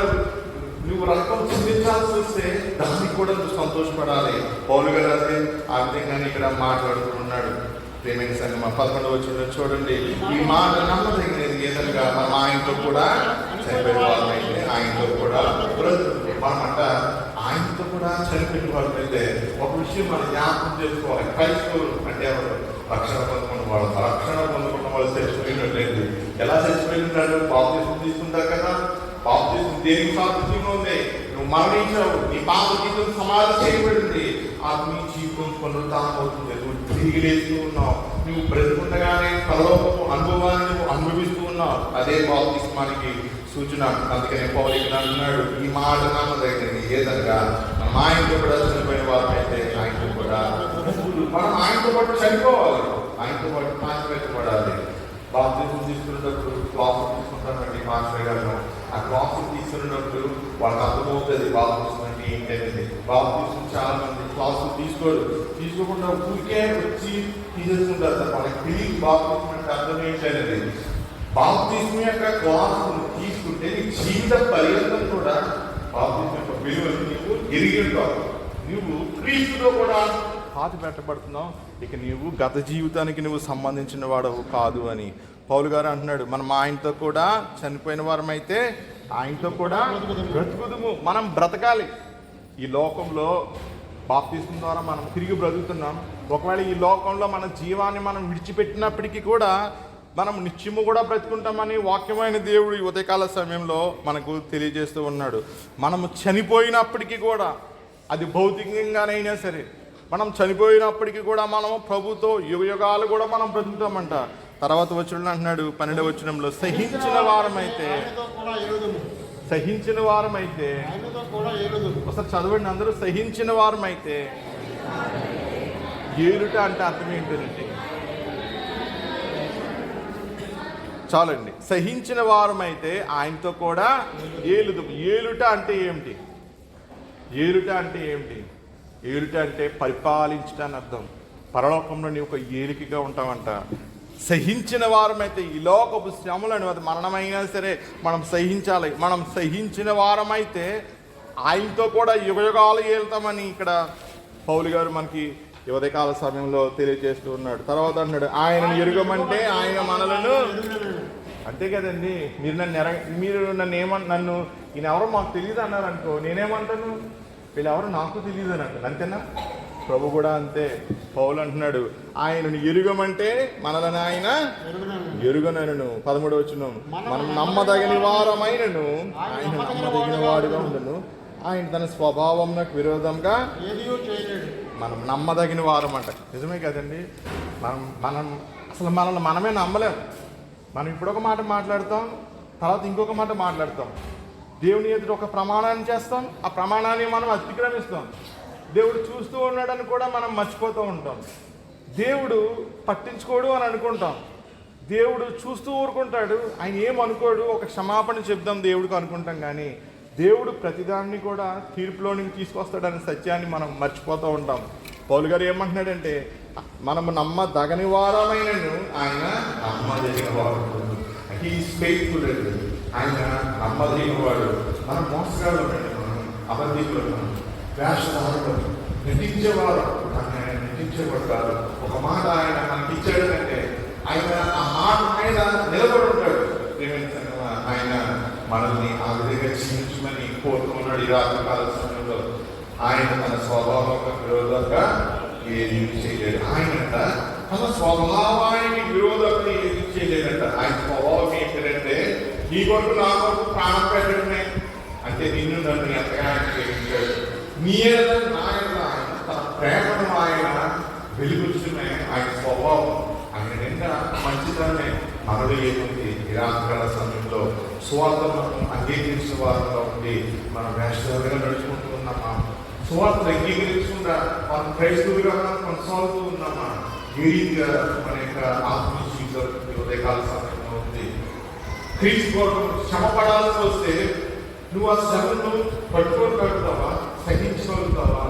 నువ్వు రక్తం చిందించాల్సి వస్తే దానికి కూడా నువ్వు సంతోషపడాలి. పౌలు గారు అదే ఆ విధంగానే ఇక్కడ మాట్లాడుతున్నాడు. ప్రేమైన సంఘమా, 11వ వచనంలో చూడండి, ఈ మాట నమ్మదగినది ఏదనగా మనం ఆయనతో కూడా చనిపోయిన వాళ్ళమైతే ఆయనతో కూడా మనమంట ఆయనతో కూడా చనిపోయిన వాళ్ళమైతే ఒక విషయం మనం జ్ఞాపకం చేసుకోవాలి. క్రైస్తవులు అంటే ఎవరు? రక్షణ పొందుకున్న వాళ్ళు. రక్షణ పొందుకున్న వాళ్ళు చచ్చిపోయినట్లేదు. ఎలా చచ్చిపోయినాడు? బాప్తిస్మం తీసుకుంటారు కదా. బాప్తిస్మం దేనికి సాదృశ్యంగా ఉంది? నువ్వు మరణించావు, నీ పాప జీవితం సమాధి చేయబడింది, నీ జీవితం పునరుత్థానం అవుతుంది, నువ్వు తిరిగి లేస్తూ ఉన్నావు, నువ్వు బ్రతుకుండగానే పరలోకపు అనుభవాన్ని నువ్వు అనుభవిస్తూ ఉన్నావు. అదే బాప్తిస్మానికి సూచన. అందుకనే పౌలు ఇక్కడ అన్నాడు, ఈ మాట నమ్మదగినది ఏదనగా మనం ఆయనతో కూడా చనిపోయిన వారమైతే ఆయనతో కూడా మనం ఆయనతో పాటు చనిపోవాలి, ఆయనతో పాటు పాతిపెట్టబడాలి. బాప్తిస్మం తీసుకున్నప్పుడు క్లాస్ తీసుకుంటామండి మాస్టర్ గారు. ఆ క్లాస్ తీసుకున్నప్పుడు వాళ్ళకి అర్థమవుతుంది బాప్తిస్మం అంటే ఏంటనేది. బాప్తిస్మం చాలా మంది క్లాసు తీసుకోకుండా ఊరికే వచ్చి తీసేసుకుంటారు సార్. వాళ్ళకి తెలియదు బాప్తిస్మం అంటే అర్థం ఏంటనేది. బాప్తిస్మం యొక్క క్లాసు తీసుకుంటే నీ జీవిత పర్యంతం కూడా బాప్తిస్మం యొక్క విలువను నీవు ఎరిగి ఉంటావు. నువ్వు క్రీస్తుతో కూడా పాతి పెట్టబడుతున్నావు. ఇక నీవు గత జీవితానికి నువ్వు సంబంధించిన వాడవు కాదు అని పౌలు గారు అంటున్నాడు. మనం ఆయనతో కూడా చనిపోయిన వారమైతే ఆయనతో కూడా బ్రతుకుదుము. మనం బ్రతకాలి. ఈ లోకంలో బాప్తిస్మం ద్వారా మనం తిరిగి బ్రతుకుతున్నాం. ఒకవేళ ఈ లోకంలో మన జీవాన్ని మనం విడిచిపెట్టినప్పటికీ కూడా మనం నిత్యము కూడా బ్రతుకుంటామని వాక్యమైన దేవుడు ఈ ఉదయకాల సమయంలో మనకు తెలియజేస్తూ ఉన్నాడు. మనము చనిపోయినప్పటికీ కూడా, అది భౌతికంగానైనా సరే, మనం చనిపోయినప్పటికీ కూడా మనము ప్రభుతో యుగాలు కూడా మనం బ్రతుకుతామంట. తర్వాత వచనంలో అంటున్నాడు, 12వ వచనంలో, సహించిన వారమైతే ఒకసారి చదవండి అందరూ. సహించిన వారమైతే ఏలుట అంటే అర్థం ఏంటంటే చాలండి. సహించిన వారమైతే ఆయనతో కూడా ఏలుదు. ఏలుట అంటే ఏమిటి? ఏలుట అంటే ఏమిటి? ఏలుట అంటే పరిపాలించటాన్ని అర్థం. పరలోకంలో నీవు ఒక ఏలికగా ఉంటావంట. సహించిన వారమైతే ఈ లోకపు శ్రమలను, అది మరణమైనా సరే మనం సహించాలి. మనం సహించిన వారమైతే ఆయనతో కూడా యుగయుగాలు ఏలుతామని ఇక్కడ పౌలు గారు మనకి ఉదయకాల సమయంలో తెలియజేస్తూ ఉన్నాడు. తర్వాత అన్నాడు, ఆయనను ఎరుగమంటే ఆయన మనలను, అంతే కదండి. మీరు నన్ను ఈయన ఎవరో మాకు తెలియదు అన్నారు అనుకో, నేనేమంటాను? వీళ్ళెవరో నాకు తెలియదు అని అంటాను, అంతేనా? ప్రభు కూడా అంతే. పౌలు అంటున్నాడు, ఆయనను ఎరుగమంటే మనలను ఆయన ఎరుగనను. 13వ వచనం, మనం నమ్మదగిన వారమైనను ఆయన నమ్మదగిన వాడుగా ఉండను, ఆయన తన స్వభావంకు విరోధంగా మనం నమ్మదగిన వారం అంట. నిజమే కదండి. మనం అసలు మనల్ని మనమే నమ్మలేం. మనం ఇప్పుడు ఒక మాట మాట్లాడతాం, తర్వాత ఇంకొక మాట మాట్లాడతాం. దేవుని ఎదుట ఒక ప్రమాణాన్ని చేస్తాం, ఆ ప్రమాణాన్ని మనం అతిక్రమిస్తాం. దేవుడు చూస్తూ ఉన్నాడని కూడా మనం మర్చిపోతూ ఉంటాం. దేవుడు పట్టించుకోడు అని అనుకుంటాం. దేవుడు చూస్తూ ఊరుకుంటాడు, ఆయన ఏమనుకోడు, ఒక క్షమాపణ చెప్దాం దేవుడికి అనుకుంటాం. కానీ దేవుడు ప్రతిదాన్ని కూడా తీర్పులోనికి తీసుకొస్తాడనే సత్యాన్ని మనం మర్చిపోతూ ఉంటాం. పౌలు గారు ఏమంటున్నాడంటే, మనము నమ్మదగని వారమైనను ఆయన నమ్మదగిన వాడు. హీఈస్ ఫెయిత్ఫుల్ అండి. ఆయన నమ్మదగిన వాడు. మనం మోసగాళ్ళు, మనం అబద్ధికులు, వేషధారులు, నటించేవారు. ఆయన నటించేవాడు. ఒక మాట ఆయన మనకి ఇచ్చాడంటే ఆయన ఆ మాట మీద నిలబడి ఉంటాడు. ఆయన మనల్ని ఆ విధంగా క్షమించమని కోరుకున్నాడు. ఈ రాత్రికాల సమయంలో ఆయన తన స్వభావంగా విరోధంగా ఏది చేయలేడు. ఆయన తన స్వభావానికి విరోధంగా ఏది చేయలేదంట. ఆయన స్వభావం ఏంటంటే, నీ కొరకు నా కొరకు ప్రాణం పెట్టడమే. అంటే నిన్ను నన్ను ఎంతగా ఆయన ప్రేమించాడు. నీ నా ఆయన తన ప్రేమను ఆయన వెలుగుచునే ఆయన స్వభావం. ఆయన నిండా మంచితనమే మనలో ఏముంది. ఈ రాత్రికాల సమయంలో సువార్త మనం అంగీకరించిన వారంలో ఉండి మనం వేషధారులుగా నడుచుకుంటూ ఉన్నామా? సువార్తను అంగీకరించకుండా మనం క్రైస్తవులుగా మనం కొనసాగుతూ ఉన్నామా? ఏ రీతిగా మన యొక్క ఆత్మీయ జీవితం ఉదయకాల సమయంలో ఉంది. క్రీస్తు కొరకు శ్రమ పడాల్సి వస్తే నువ్వు ఆ శ్రమను పట్టుకోగలుగుతావా? సహించగలుగుతావా?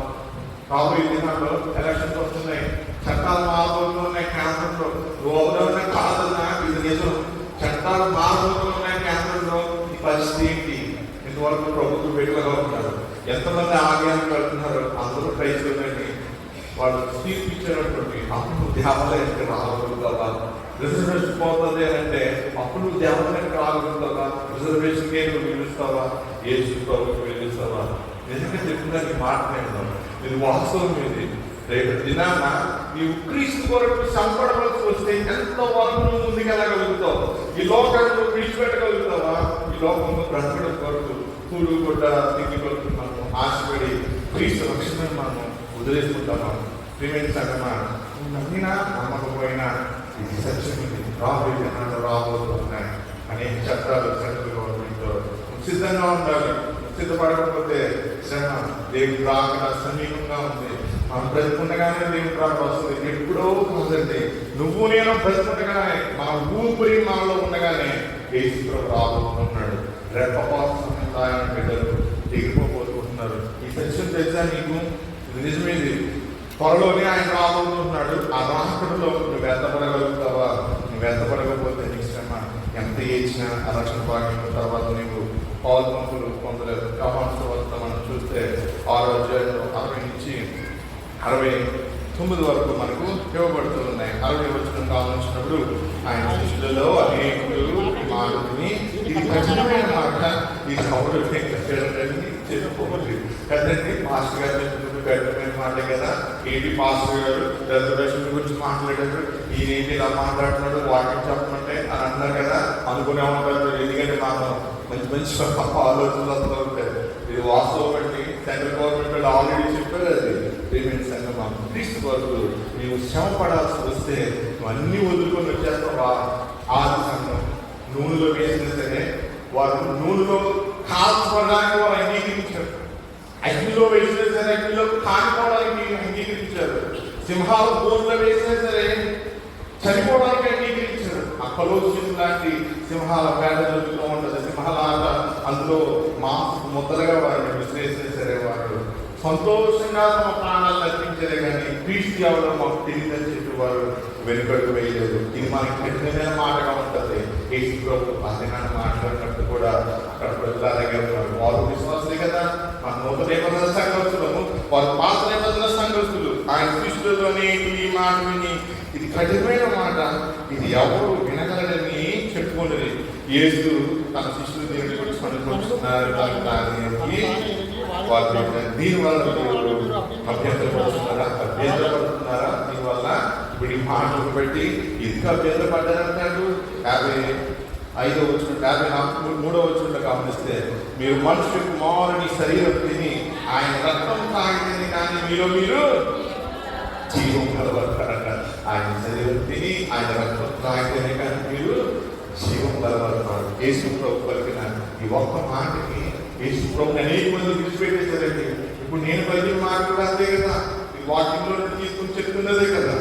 రాబోయే దినాల్లో ఎలక్షన్స్ వస్తున్నాయి, చట్టాలు మారబోతున్నాయి. కేంద్రంలో రోగులన్నా కాదన్నా ఇది నిజం. చట్టాలు మారబోతున్నాయి కేంద్రంలో. ఈ పరిస్థితి ఏంటి? ఇంతవరకు ప్రభుత్వం వెలుగుగా ఉన్నారు. ఎంతమంది ఆలయానికి వెళ్తున్నారు? అందరూ క్రైస్తవులని వాళ్ళు తీర్పు ఇచ్చేటటువంటి అప్పుడు దేవాలయానికి రాగలుగుతావా? రిజర్వేషన్ పోతుంది అంటే అప్పుడు నువ్వు దేవాలయానికి రాగలుగుతావా? రిజర్వేషన్కే నువ్వు పిలుస్తావా? ఏ ప్రభుత్వం పిలుస్తావా? నిజంగా చెప్పిందానికి మాట్లాడదాం. ఇది వాస్తవం. ఇది రేపు దినాన నీవు క్రీస్తు కొరకు సంపడవలసి వస్తే ఎంతవరకు నువ్వు ముందుకెళ్ళగలుగుతావు? ఈ లోకాన్ని విడిచిపెట్టగలుగుతావా? ఈ లోకంలో బ్రతకడం కొరకు కూడు కొట్ట తిండి కొరకు మనం ఆశపడి క్రీస్తు రక్షణ మనం వదిలేసుకుంటామా? ప్రియమైన సంగమా, నమ్మినా నమ్మకపోయినా ఇది సత్యం. రాబోయే దినాల్లో రాబోతున్నాయి అనేక చట్టాలు సెంట్రల్ గవర్నమెంట్లో. సిద్ధంగా ఉండాలి. సిద్ధపడకపోతే శ్రమ. దేవుడు రాక సమీపంగా ఉంది. మనం బ్రతుకుండగానే దేవుడు రాక వస్తుంది. ఎప్పుడో కాదండి, నువ్వు నేను బ్రతుకుండగానే, మన ఊపిరి మనలో ఉండగానే యేసు రాబోతున్నాడు. రెప్పపాటు ఆయన బిడ్డలు దిగిపోబోతున్నారు. ఈ సత్యం తెలుసా నీకు? ఇది నిజమేది. త్వరలోనే ఆయన రాబోతున్నాడు. ఆ రాకడలో నువ్వు వెంటపడగలుగుతావా? నువ్వు వెంటపడకపోతే నీ శ్రమ ఎంత ఏడ్చినా ఆ రక్షణ భాగ్యం తర్వాత నీవు పాలు పంపులు పొందలేదు. కావాల్సిన వల్ల మనం చూస్తే 6వ అధ్యాయంలో 60 నుంచి 69 వరకు మనకు ఇవ్వబడుతూ ఉన్నాయి. 60 వచనం కావాల్సినప్పుడు ఆయన శిష్యులలో అనేకులు మాటని ఇది కఠినమైన మాట, ఈ సౌరుడు చెప్పుకోవాలి కదండి. మాస్టర్ గారు చెప్పినప్పుడు కఠినమైన మాటే కదా. ఏంటి పాస్టర్ గారు రిజర్వేషన్ గురించి మాట్లాడారు, ఈయనేంటి ఇలా మాట్లాడుతున్నాడు, వాటిని చెప్పమంటే అని అన్నారు కదా అనుకునే ఉంటారు. ఎందుకంటే మనం మంచి మంచి ఆలోచనలు వస్తూ ఉంటాయి. ఇది వాస్తవం అండి. సెంట్రల్ గవర్నమెంట్ ఆల్రెడీ చెప్పారు. అది పేమెంట్ సంఘం క్రీస్తు వరకు నీవు శ్రమ పడాల్సి వస్తే నువ్వు అన్నీ వదులుకొని వచ్చేస్తావా? ఆది సంఘం నూనెలో వేసినా సరే వారు నూనెలో కాల్చుకోవడానికి వారు అంగీకరించారు. అగ్నిలో వేసినా సరే అగ్నిలో కాలిపోవడానికి అంగీకరించారు. సింహాల బోన్లో వేసినా సరే చనిపోవడానికి అంగీకరించారు. ఆ కలోసిస్ లాంటి సింహాల పేడ జరుగుతూ ఉంటుంది. సింహాల ఆట అందులో మాంస ముద్దలుగా వారిని విశ్లేషించిన సరే వారు సంతోషంగా తమ ప్రాణాలను అర్పించారే కానీ క్రీస్తు ఎవరో మాకు తెలియదని చెప్పి వారు వెనుకడుగు వేయలేదు. ఇది మనకి కఠినమైన మాటగా ఉంటుంది. యేసు ప్రభు అధినాన్ని మాట్లాడినప్పుడు కూడా అక్కడ ప్రజలు అలాగే ఉన్నారు. వారు విశ్వాసులే కదా. మన నూతన నిబంధన సంఘస్థులము, వారు పాత నిబంధన సంఘస్థులు. ఆయన శిష్యులలోనే ఈ మాట విని ఇది కఠినమైన మాట, ఇది ఎవరు వినగలరని చెప్పుకోండి. యేసు తన శిష్యులు దేవుని గురించి పనుకుంటున్నారు. దీనివల్ల అభ్యంతరపడుతున్నారా? దీనివల్ల ఇప్పుడు ఈ మాటలు బట్టి ఎందుకు అభ్యంతరపడ్డారంటాడు. 55వ వచనం 53వ వచనంలో గమనిస్తే, మీరు మనుషుల కుమారుని శరీరం తిని ఆయన రక్తం తాగితే కానీ మీరు జీవం కలబడతారట. ఆయన శరీరం తిని ఆయన రక్తం తాగితేనే కానీ మీరు జీవం కలబడతారు. యేసు ప్రభు పలికిన ఈ ఒక్క మాటకి యేసు ప్రభు అనేక మంది విడిచిపెట్టేశారండి. ఇప్పుడు నేను పలికిన మాట కూడా అంతే కదా, ఈ వాక్యంలో తీసుకుని చెప్తున్నదే కదా.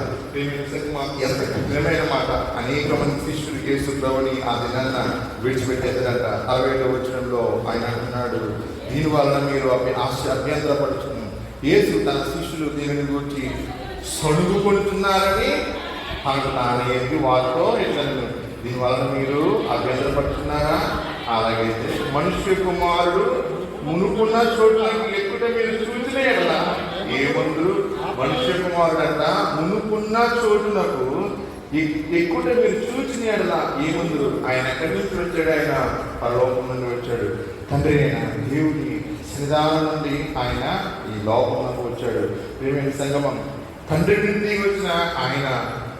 మాకు ఎంత కఠినమైన మాట. అనేక మంది శిష్యులు యేసు ప్రభుని ఆ దినాన్న విడిచిపెట్టేశారంట. 60వ వచనంలో ఆయన అంటున్నాడు, దీని వలన మీరు అభ్యంతరపడుచున్నారు. యేసు తన శిష్యులు దీనిని గురించి సణుగుకొడుతున్నారని తనకు తాను ఎత్తి వారితో ఇట్లను, దీనివలన మీరు అభ్యంతరపడుతున్నారా? అలాగైతే మనుష్య కుమారుడు మునుకున్న చోట్లకి ఎక్కుట మీరు చూసినే కదా ఏమందు. మనుష్య కుమారుడు అంట మునుకున్న చోటునకు ఎక్కుట మీరు చూసిన ఎడలా ఏముందు. ఆయన ఎక్కడి నుంచి వచ్చాడు? ఆయన పరలోకం నుండి వచ్చాడు. తండ్రి అయిన దేవుడి సన్నిధానం నుండి ఆయన ఈ లోకంలోకి వచ్చాడు. ప్రియమైన సంగమం, తండ్రి నుండి వచ్చిన ఆయన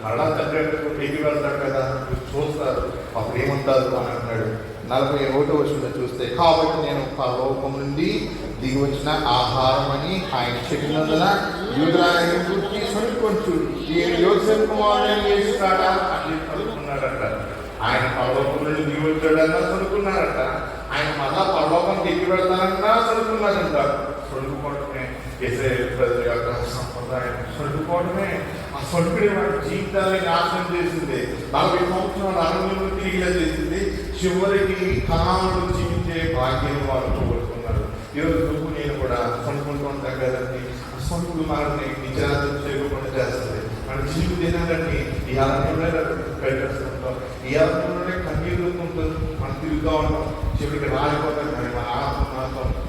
మరలా తండ్రి ఎక్కి వెళ్తాడు కదా, చూస్తారు. అప్పుడు ఏమంటారు అని అంటున్నాడు. 41వ వచనంలో చూస్తే, కాబట్టి నేను పరలోకం నుండి దిగి వచ్చిన ఆహారం అని ఆయన చెప్పినందున యూదులను గురించి సొనుకొంచు యోసేపు కుమారుడైన యేసు కాడా అని అనుకున్నారట. ఆయన పరలోకం నుండి దిగి వచ్చాడన్నా సొనుకున్నారట. ఆయన మళ్ళా పరలోకం దిగి వెళ్తానన్నా సొనుకున్నారంట. సొనుకోవడమే యేసే ప్రజల యొక్క సంప్రదాయం. సొనుకోవడమే ఆ సొనుకుడే వాడి జీవితాన్ని నాశనం చేసింది. 40 సంవత్సరాల అరణ్యంలో తిరిగి చేసింది. చివరికి కాలంలో జీవించే భాగ్యాన్ని వారు పోగొట్టుకున్నారు. ఈరోజు నువ్వు నేను కూడా సొనుకుంటూ ఉంటాం కదండి. ఆ సొనుకుడు మనల్ని నిజార్థం చేయకుండా చేస్తుంది. మన జీవిత దినాలన్నీ ఈ అరణ్యంలో పెట్టేస్తుంటాం. ఈ అరణ్యంలోనే కన్నీరు ఉంటుంది. మనం తిరుగుతూ ఉంటాం. చివరికి రాలిపోతాం. కానీ మన ఆత్మ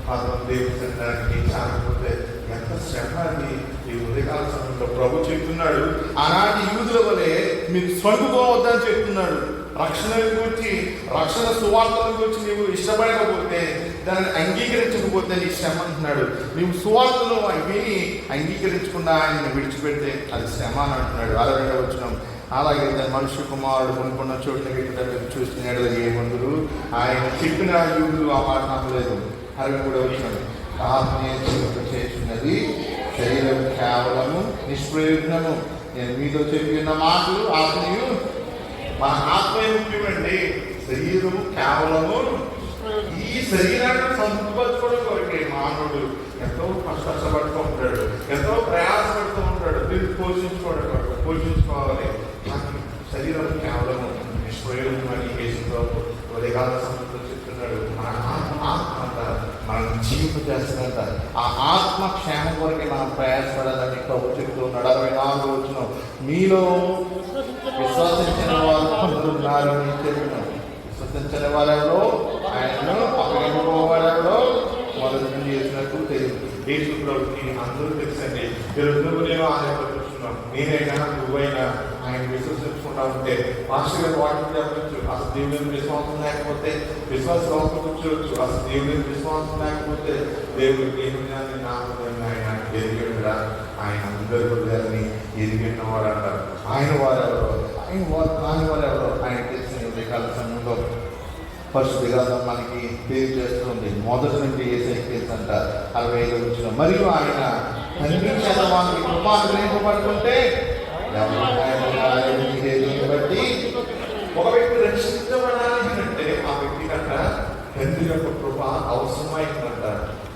మాత్రం దేవుని చెందడానికి చాలకపోతే ఎంత శ్రమ అది. ఈ ఉదయకాల సమయంలో ప్రభు చెప్తున్నాడు, ఆనాటి యూదుల వలె మీరు స్వర్గపోవద్దని చెప్తున్నాడు. రక్షణ గురించి, రక్షణ సువార్తల గురించి నీవు ఇష్టపడకపోతే, దాన్ని అంగీకరించకపోతే నీ శ్రమ అంటున్నాడు. నీవు సువార్తను విని అంగీకరించకుండా ఆయన విడిచిపెడితే అది శ్రమ అని అంటున్నాడు. 62వ వచనం, అలాగే మనుష్య కుమారుడు కొనుక్కున్న చోట్ల మీరు చూస్తున్నాడు ఏమందురు. ఆయన చెప్పిన యూదులు ఆ మాట నమ్మలేదు. 63వ వచనం, ఆత్మీయ చేస్తున్నది శరీరం కేవలము నిష్ప్రయోజనము. నేను మీతో చెప్పిన మాటలు ఆత్మీయు. మన ఆత్మీయ ముఖ్యమండి. శరీరము కేవలము ఈ శరీరాన్ని సంతృప్తిపరచుకోవడం కొరకే మానవుడు ఎంతో కష్టపడుతూ ఉంటాడు, ఎంతో ప్రయాసపడుతూ ఉంటాడు. దీన్ని పోషించుకోవాలి. శరీరం కేవలము నిష్ప్రయోజనం అని కేసులో ఉదయకాల సమయంలో చెప్తున్నాడు. మన ఆత్మ మనం జీవితం చేస్తున్నంత ఆ ఆత్మ క్షేమం కొరకే మనం ప్రయాసపడాలని ప్రభు చెప్తూ ఉన్నాడు. 64వ వచనం, మీలో విశ్వసించిన వారు కొందరున్నారని చెప్పినాం. విశ్వసించిన వారెవరో ఆయనను అప్పగించుకోవారెవరో మొదటి నుండి చేసినట్టు తెలియదు. యేసు ప్రభుకి అందరూ తెలుసండి. ఈరోజు నువ్వు నేను ఆయన చూస్తున్నాం. నేనైనా నువ్వైనా ఆయన విశ్వసించుకుంటా ఉంటే మాస్టర్ గారు వాటిని చెప్పచ్చు. అసలు దేవుని విశ్వాసం లేకపోతే విశ్వాసం కూర్చోవచ్చు. అసలు దేవుని విశ్వాసం లేకపోతే దేవుడికి ఏమి నామని ఆయన ఎదిగిరా. ఆయన అందరి హృదయాన్ని ఎదిగిన వాడు అంటారు. ఆయన వారెవరో, ఆయన వారు కాని వారెవరో ఆయన తెలిసిన ఉదయకాల సమయంలో పరిశుద్ధ గ్రంథం మనకి తెలియజేస్తుంది. మొదటి నుండి యేసయ్యకి తెలుసంట. 65వ వచనం, మరియు ఆయన తండ్రి చేత వారికి కృపానుగ్రహింపబడుతుంటే బట్టి ఒక వ్యక్తి రక్షించబడాలి అంటే ఆ వ్యక్తి కంట తండ్రి యొక్క కృప అవసరమైందంట.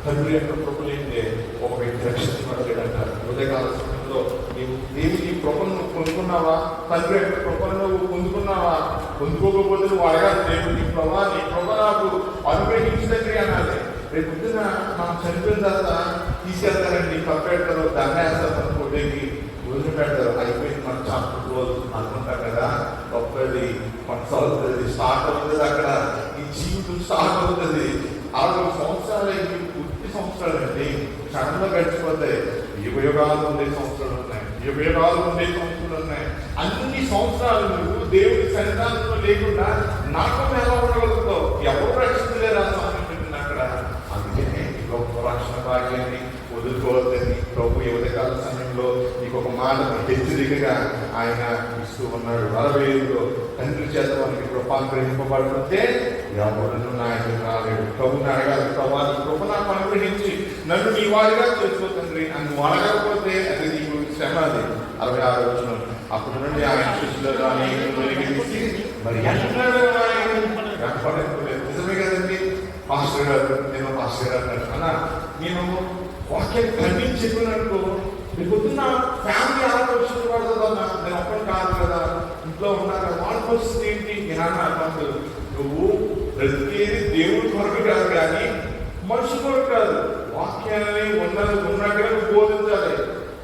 తండ్రి యొక్క కృప లేదే ఒక వ్యక్తి రక్షించబడలేదంట. ఉదయకాల సమయంలో నీవు దేవుని కృపను పొందుకున్నావా? తండ్రి యొక్క కృపను నువ్వు పొందుకున్నావా? పొందుకోకపోతే నువ్వు అడగాలి, దేవుని ప్రభా నీ కృప నాకు అనుగ్రహించదండి అనాలి. రేపు పొద్దున మనం చనిపోయిన తర్వాత తీసుకెళ్తారండి, కప్పెడతారు, దండేస్తారు, కొట్టేకి వదిలిపెడతారు. అయిపోయింది మన చాప్టర్ రోజు అనుకుంటారు కదా. గొప్పది కొనసాగుతుంది, స్టార్ట్ అవుతుంది. అక్కడ ఈ జీవితం స్టార్ట్ అవుతుంది. 60 సంవత్సరాలు అయింది, పూర్తి సంవత్సరాలు అండి క్షణంలో గడిచిపోతాయి. యుగాలు ఉండే సంవత్సరాలు ఉన్నాయి, యుగాలు ఉండే సంవత్సరాలు ఉన్నాయి. అన్ని సంవత్సరాలు నువ్వు దేవుడి సన్నిధానంలో లేకుండా నాకు ఎలా ఉండగలుగుతావు? ఎవరు రక్షించలేరు ఆ సమయం అక్కడ. అందుకనే గొప్ప రక్షణ భాగ్యాన్ని వదులుకోవద్దని ప్రభు ఉదయకాల సమయంలో నీకు ఒక మాట హెచ్చరికగా ఆయన ఇస్తూ ఉన్నాడు. 65లో తండ్రి చేత మనకి కృపానుగ్రహింపబడుతుంటే ఎవరు నాయకుడు రాలేడు. ప్రభుని అడగాలి, ప్రభా నీ కృప నాకు అనుగ్రహించి నన్ను నీ వాడిగా చేసుకో తండ్రి అని అడగకపోతే అది నీకు శ్రమ. అది 66 వచనం. అప్పటి నుండి ఆయన శిష్యులు అనేకులను వెలికి తీసి మరి ఎన్నడూ ఆయన వెంటపడలేదు. నిజమే కదండి పాస్టర్ గారు, నేను పాస్టర్ గారు అన్నా, నేను వాక్యం ఖండించి చెప్పినట్టు రేపు పొద్దున్న ఫ్యామిలీ ఆలోచన పడుతుందన్నా, నేను ఒక్కడు కాదు కదా, ఇంట్లో ఉన్నారు వాళ్ళ పరిస్థితి ఏంటి? నేను అన్నాను, నువ్వు ప్రతిదీ దేవుడి కొరకు కాదు కానీ మనిషి కొరకు కాదు, వాక్యాన్ని ఉన్నట్టుగా నువ్వు బోధించాలి.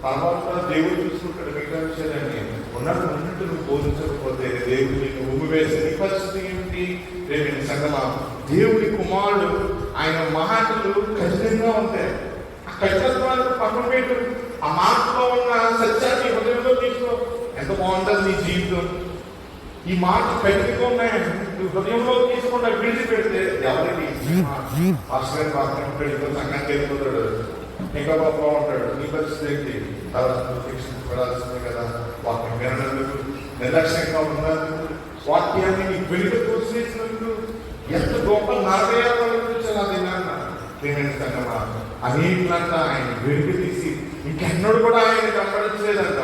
తర్వాత దేవుడు చూసుకుంటాడు మిగతా విషయాన్ని. ఉన్నట్టు నువ్వు బోధించకపోతే దేవుడు నిన్ను ఉమ్మివేసే నీ పరిస్థితి ఏమిటి? రేపు సంగమా, దేవుడి కుమారుడు ఆయన మాటలు కఠినంగా ఉంటాయి. ఆ కఠినత్వాన్ని పక్కన పెట్టు, ఆ మాటలో ఉన్న సత్యాన్ని హృదయంలో తీసుకో. ఎంత బాగుంటుంది నీ జీవితం. ఈ మాట కఠినంగా ఉన్నాయి, నువ్వు హృదయంలో తీసుకుండా విడిచిపెడితే ఎవరికి పాస్టర్ వాక్యం పెడితే సంఘానికి వెళ్ళిపోతాడు, ఇంకా బాగుంటాడు. నీ పరిస్థితి ఏంటి? శిక్షించబడాల్సిందే కదా. వాక్యం వినందుకు, నిర్లక్ష్యంగా ఉన్నందుకు, వాక్యాన్ని నీ వెనుక తోసేసినందుకు ఎంత గొప్ప నాదేనా అనేకులంతా ఆయన వెనుక తీసి ఇంకెన్నడూ కూడా ఆయన వెంబడించలేదంట.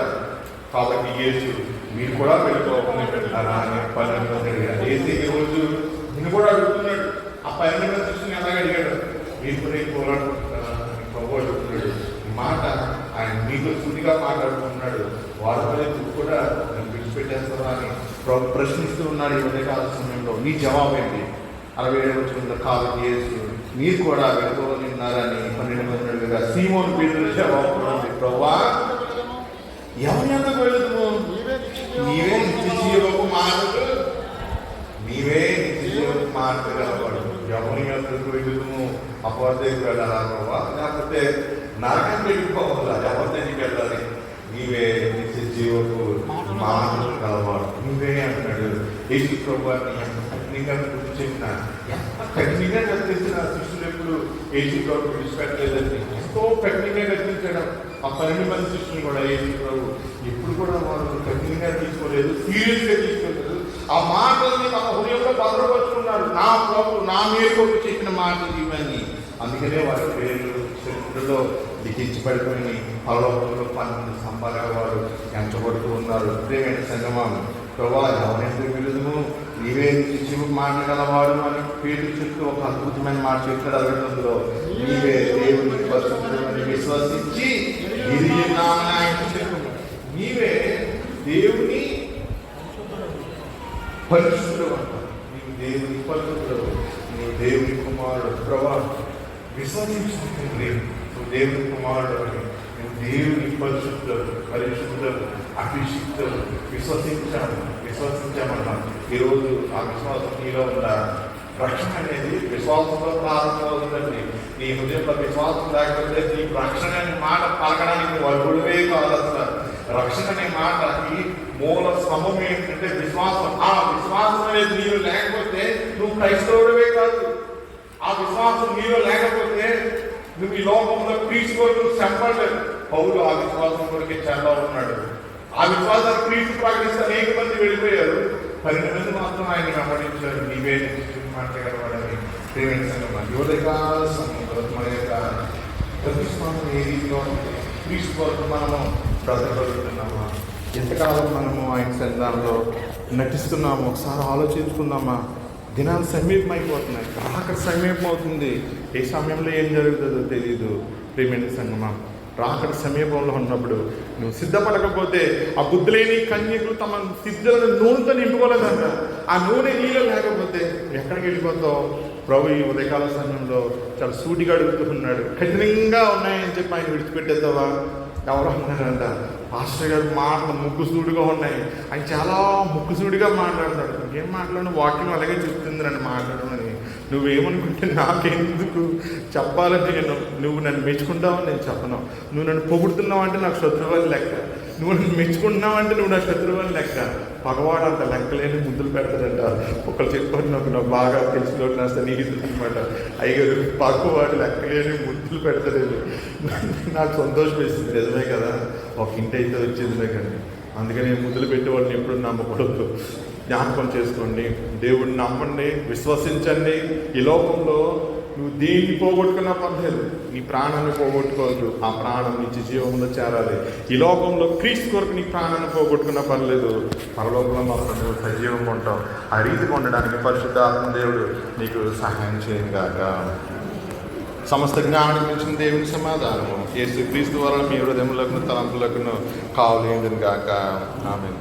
కాబట్టి యేసు మీరు కూడా వెళ్ళిపోకుండా పెట్టారా అని 12 మంది అడిగారు. ఏసీ ఈ రోజు నేను కూడా అడుగుతున్నాడు. ఆ 12 మంది చూసి అలాగే అడిగాడు, మీరు కూడా పోరాడుకుంటున్నారా అని ప్రభు అడుగుతున్నాడు. ఈ మాట ఆయన మీతో సుడిగా మాట్లాడుతున్నాడు. వారిపై కూడా నేను విడిచిపెట్టేస్తారా అని ప్రభు ప్రశ్నిస్తూ ఉన్నాడు. ఈ ఉదయకాల సమయంలో నీ జవాబు ఏంటి? 67 వచనంలో కాబట్టి యేసు మీరు కూడా వెళ్ళిపోతున్నారని 12 మంది అడిగారు. సీమోను పేతురు జవాబు, ప్రభువా ఎవరి ఎందుకు వెళుతుము? నీవే నిత్య జీవపు మార్గం, నీవే నిత్య జీవపు మార్గం గలవాడు. ఎవరి ఎందుకు వెళుతుము? అపవాదికి వెళ్ళాలా ప్రభా, లేకపోతే నరకం వెళ్ళిపోవాలా? ఎవరి దగ్గరికి వెళ్ళాలి? నీవే నిత్య జీవపు మార్గం గలవాడు, నీవే అంటున్నాడు. యేసు ప్రభువాన్ని ఎంత కఠినంగా గుర్తు చెప్పిన, ఎంత కఠినంగా కట్టించిన శిష్యులు ఎప్పుడు యేసు ప్రభు విడిచిపెట్టలేదండి. ఎంతో కఠినంగా కట్టించడం. ఆ 12 మంది శిష్యులు కూడా యేసు ప్రభు ఎప్పుడు కూడా వాళ్ళు కఠినంగా తీసుకోలేదు, సీరియస్గా తీసుకోలేదు. ఆ మాటల్ని తమ హృదయంలో భద్రపరుచుకున్నారు. నా ప్రభు నా మేరకు చెప్పిన మాటలు ఇవన్నీ. అందుకనే వారి పేర్లు చరిత్రలో లిఖించబడిపోయి పరలోకంలో 12 స్తంభాలుగా వారు ఎంచబడుతూ ఉన్నారు. ప్రియమైన సంగమం, ప్రభా ఎవరైతే విలుదుము నీవే జీవ మాట్లాడగలవాడు అని పేరు చెప్తూ ఒక అద్భుతమైన మాట చెప్తాడు. 62లో నీవే దేవుని పరిశుద్ధుడని విశ్వసించి నీవే దేవుని పరిశుద్ధుడు అంటారు. నీవు దేవుని పరిశుద్ధుడు, నీవు దేవుని కుమారుడు. ప్రభా విశ్వసించుకుంటుంది నువ్వు దేవుని కుమారుడు అని. నువ్వు దేవుని పరిశుద్ధుడు అభిషిక్తుడు విశ్వసించామన్నాం. ఈరోజు ఆ విశ్వాసం నీలో ఉన్న రక్షణ అనేది విశ్వాసంలో ప్రారంభమవుతుందండి. నీ హృదయంలో విశ్వాసం లేకపోతే నీ రక్షణ అనే మాట పలకడానికి వరుడే కాదు. అసలు రక్షణ అనే మాటకి మూల స్తంభం ఏంటంటే విశ్వాసం. ఆ విశ్వాసం అనేది నీలో లేకపోతే నువ్వు క్రైస్తవుడివే కాదు. ఆ విశ్వాసం నీలో లేకపోతే నువ్వు ఈ లోకంలో క్రీస్తు చెప్పలేదు. పౌలు ఆ విశ్వాసం కొరకే చాలా ఉన్నాడు. ఆ విశ్వాసాన్ని క్రీస్తు ప్రకటిస్తే అనేక మంది వెళ్ళిపోయారు. 12 మంది మాత్రం ఆయన వెంబడించారు. నీవే మాట్లాడవాడని. ప్రేమైన సంగమా, యువతకాల సమయంలో మన యొక్క ప్రతిస్పందన ఏ రీతిలో క్రీస్తు కొరకు మనము బ్రతకగలుగుతున్నామా? ఎంతకాలం మనము ఆయన సన్నిధానంలో నటిస్తున్నాము? ఒకసారి ఆలోచించుకుందామా? దినాలు సమీపమైపోతున్నాయి, రాకడ సమీపం అవుతుంది. ఏ సమయంలో ఏం జరుగుతుందో తెలియదు. ప్రేమైన సంగమా, రాకడ సమీపంలో ఉన్నప్పుడు నువ్వు సిద్ధపడకపోతే ఆ బుద్ధులేని కన్యకులు తమ సిద్ధులను నూనెతో నింపుకోలేదంట. ఆ నూనె నీళ్ళు లేకపోతే ఎక్కడికి వెళ్ళిపోతావు? ప్రభు ఈ ఉదయకాల సమయంలో చాలా సూటిగా అడుగుతున్నాడు. కఠినంగా ఉన్నాయని చెప్పి ఆయన విడిచిపెట్టేద్దావా? ఎవరు అన్నారంట, పాస్టర్ గారు మాటలు ముక్కుసూడిగా ఉన్నాయి, ఆయన చాలా ముక్కుసూడిగా మాట్లాడతాడు. ఇంకేం మాట్లాడిన వాక్యం అలాగే చెప్తుంది నన్ను మాట్లాడమని. నువ్వేమనుకుంటే నాకెందుకు చెప్పాలంటే నువ్వు నన్ను మెచ్చుకుంటావని నేను చెప్పను. నువ్వు నన్ను పొగుడుతున్నావు అంటే నాకు శత్రువుని లెక్క, నువ్వు నన్ను మెచ్చుకుంటున్నావు అంటే నువ్వు నా శత్రువుని లెక్క. పగవాడు అంత లెక్కలేని ముద్దులు పెడతాడంట. ఒకళ్ళు చెప్పుకొని నాకు బాగా తెలిసిన నా స్నేహితులు అనమాట. అయ్యారు పగవాడు లెక్కలేని ముద్దులు పెడతాడు. నాకు సంతోషం వేసింది. నిజమే కదా, ఒక ఇంటి అయితే వచ్చేదిలే కానీ. అందుకని ముద్దులు పెట్టేవాడిని ఎప్పుడు నమ్మకూడదు. జ్ఞాపకం చేసుకోండి, దేవుడిని నమ్మండి, విశ్వసించండి. ఈ లోకంలో నువ్వు దేన్ని పోగొట్టుకున్నా పర్లేదు, నీ ప్రాణాన్ని పోగొట్టుకోవద్దు. ఆ ప్రాణం నిత్య జీవంలో చేరాలి. ఈ లోకంలో క్రీస్తు కొరకు నీ ప్రాణాన్ని పోగొట్టుకున్నా పర్లేదు, పరలోకంలో మాత్రం నువ్వు సజీవంగా ఉంటావు. ఆ రీతిగా ఉండడానికి పరిశుద్ధాత్మ దేవుడు నీకు సహాయం చేయను గాక. సమస్త జ్ఞానం ఇచ్చిన దేవుని సమాధానము యేసు క్రీస్తు వలన మీ హృదయములకు తలంపులకు కావలేదని గాక. ఆమేన్.